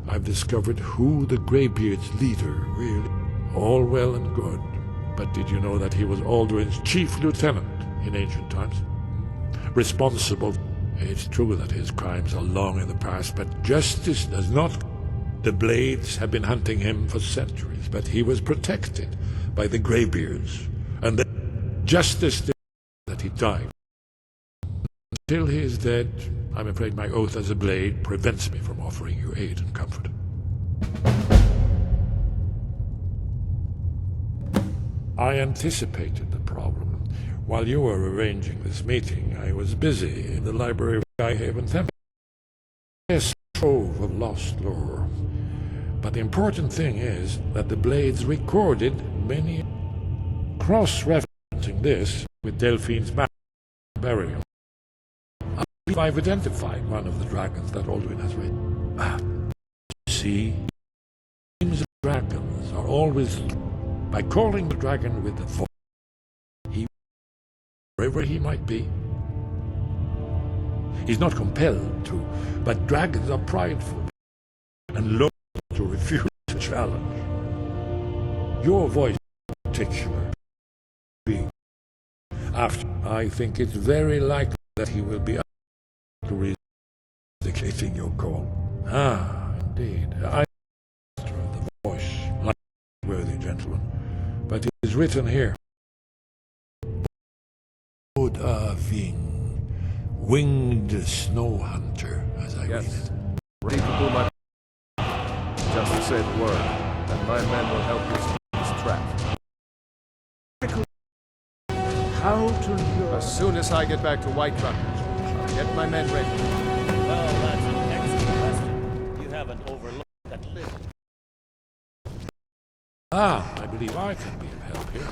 I've discovered who the Greybeard's leader really... All well and good, but did you know that he was Alduin's chief lieutenant in ancient times? Responsible. It's true that his crimes are long in the past, but justice does not... The Blades have been hunting him for centuries, but he was protected by the Greybeards, and the justice that he died. Until he is dead, I'm afraid my oath as a Blade prevents me from offering you aid and comfort. I anticipated the problem. While you were arranging this meeting, I was busy in the library of Skyhaven Temple. Yes, trove of lost lore. But the important thing is that the Blades recorded many cross-referencing this with Delphine's burial. I believe I've identified one of the dragons that Alduin has written. See, names of dragons are always... By calling the dragon with the voice, wherever he might be. He's not compelled to, but dragons are prideful and loath to refuse a challenge. Your voice in particular, after, I think it's very likely that he will be to resist dictating your call. Ah, indeed. I of the voice, like a worthy gentleman, but it is written here. Ving, winged snow hunter, as I read it. Ready to do my... Just to say the word, and my men will help you steal this trap. How to lure... As soon as I get back to Whiterun, I'll get my men ready. Well, that's an excellent question. You haven't overlooked that list. Ah, I believe I can be of help here.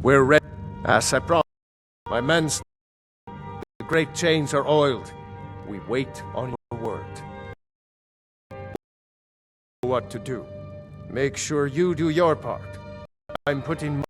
We're ready. As I promised, my men. The great chains are oiled. We wait on your word. What to do? Make sure you do your part. I'm putting my.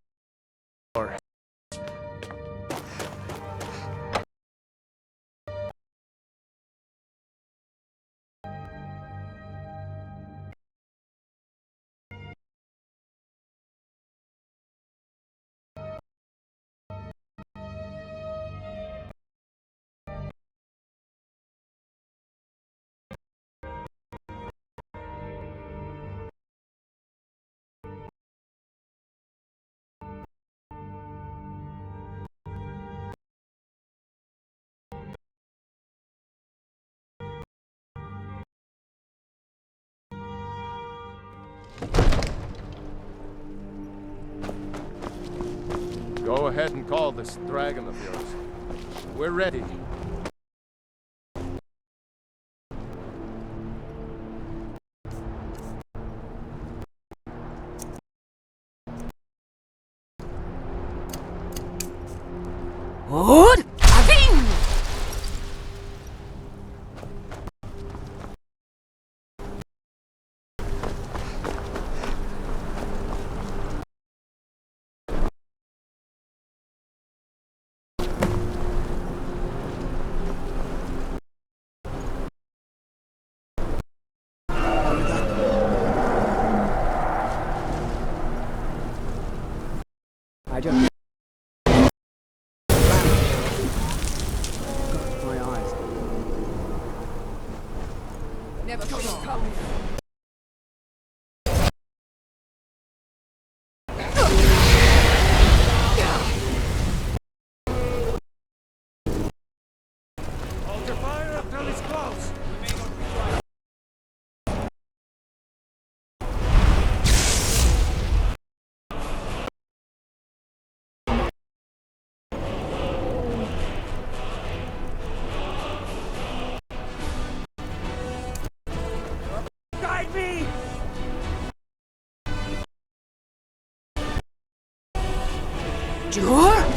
Go ahead and call this dragon of yours. We're ready. Hold! Aving! I just... My eyes. Never come. Hold your fire up till he's close. Guide me! Jur?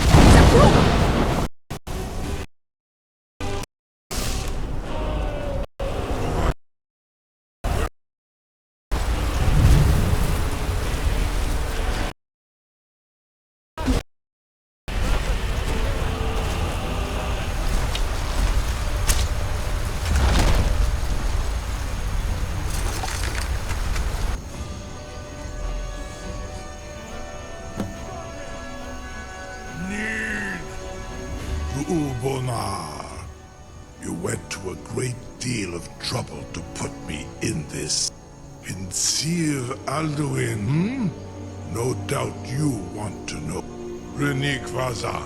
Ubonar, you went to a great deal of trouble to put me in this. In Sir Alduin, No doubt you want to know. Renikvaza,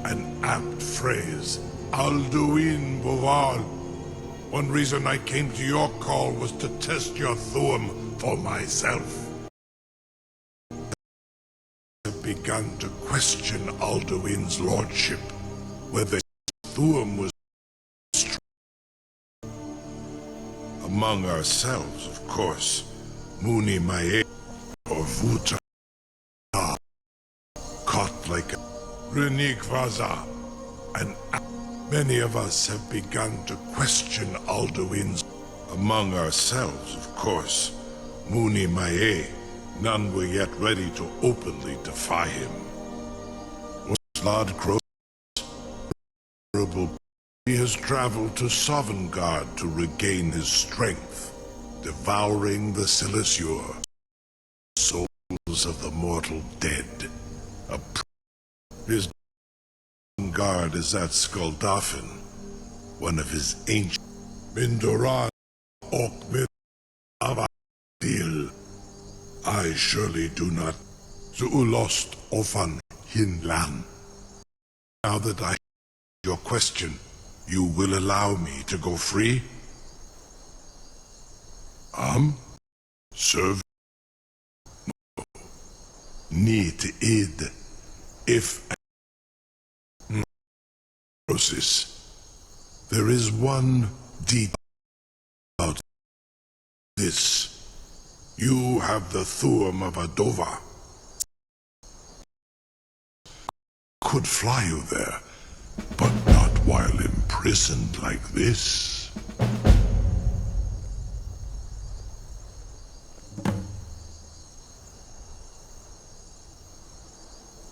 an apt phrase. Alduin Boval. One reason I came to your call was to test your Thuum for myself. I've begun to question Alduin's lordship, whether Thuum was among ourselves, of course. Muni Mae or Vuta caught like a Renikvaza, and many of us have begun to question Alduin's among ourselves, of course. Muni Mae, none were yet ready to openly defy him. Slod Crow, he has traveled to Sovngarde to regain his strength, devouring the Silissure, souls of the mortal dead. His guard is at Skuldafn, one of his ancient Mindoran Okmid Avadil. I surely do not Zuulost Ofan Hinlan. Now that I hear your question, you will allow me to go free? Serve need id if process. There is one detail about this. You have the Thuum of Adova. could fly you there, but not while imprisoned like this.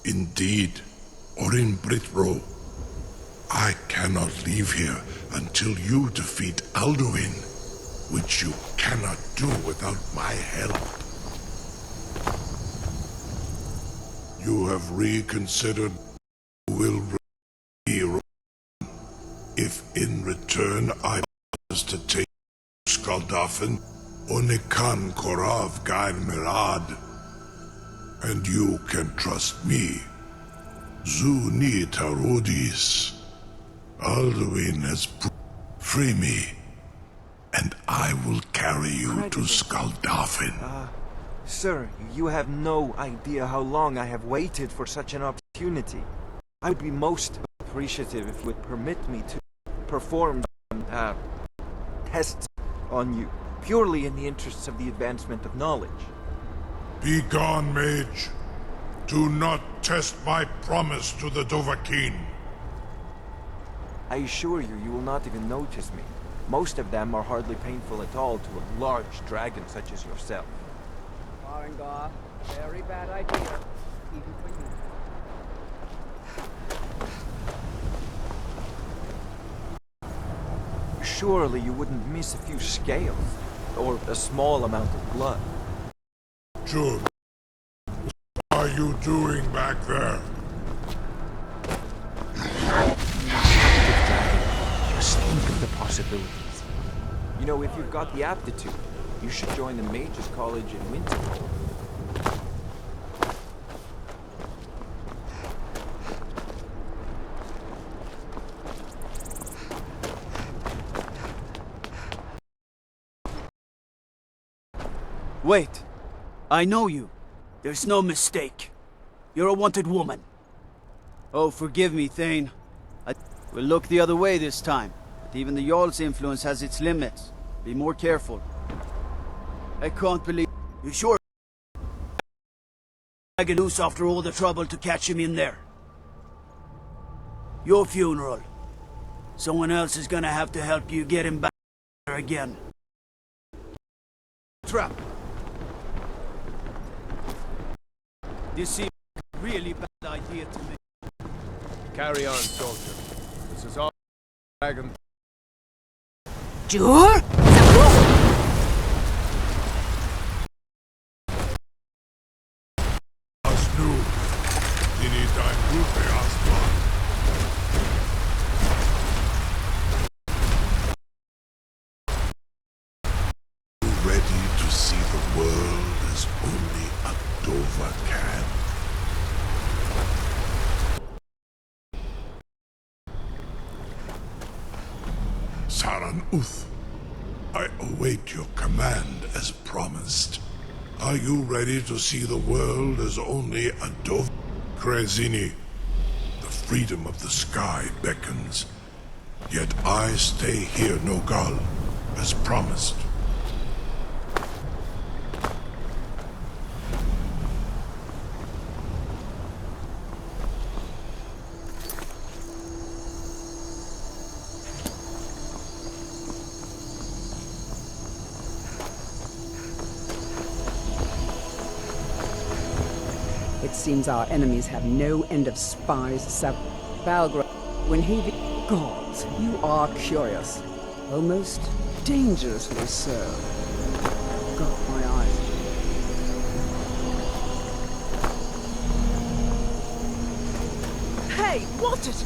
Indeed, Orin Britbro, I cannot leave here until you defeat Alduin, which you cannot do without my help. You have reconsidered will be if in return I promise to take Skaldafen, Onikan Korav Gair Mirad, and you can trust me. Zuni Tarudis. Alduin has free me, and I will carry you to Skaldafen. Sir, you have no idea how long I have waited for such an opportunity. I would be most appreciative if you would permit me to perform tests on you, purely in the interests of the advancement of knowledge. Be gone, mage. Do not test my promise to the Dovahkiin. I assure you, you will not even notice me. Most of them are hardly painful at all to a large dragon such as yourself. Farengar, very bad idea, even for you. Surely you wouldn't miss a few scales, or a small amount of blood. June, what are you doing back there? Just think of the possibilities. You know, if you've got the aptitude, you should join the Mages College in Winterhold. Wait. I know you. There's no mistake. You're a wanted woman. Oh, forgive me, Thane. We'll look the other way this time. But even the Jarl's influence has its limits. Be more careful. I can't believe... You sure? Dragon loose after all the trouble to catch him in there. Your funeral. Someone else is gonna have to help you get him back there again. Trap. This seems like a really bad idea to me. Carry on, soldier. This is all dragon. Sure? Ready to see the world as only a Dova can. Saran Uth, I await your command as promised. Are you ready to see the world as only a Dova? Krezini, the freedom of the sky beckons. Yet I stay here, Nogal, as promised. It seems our enemies have no end of spies. Balgra, when he... Gods, you are curious. Almost dangerously so. Got my eyes. Hey, watch it!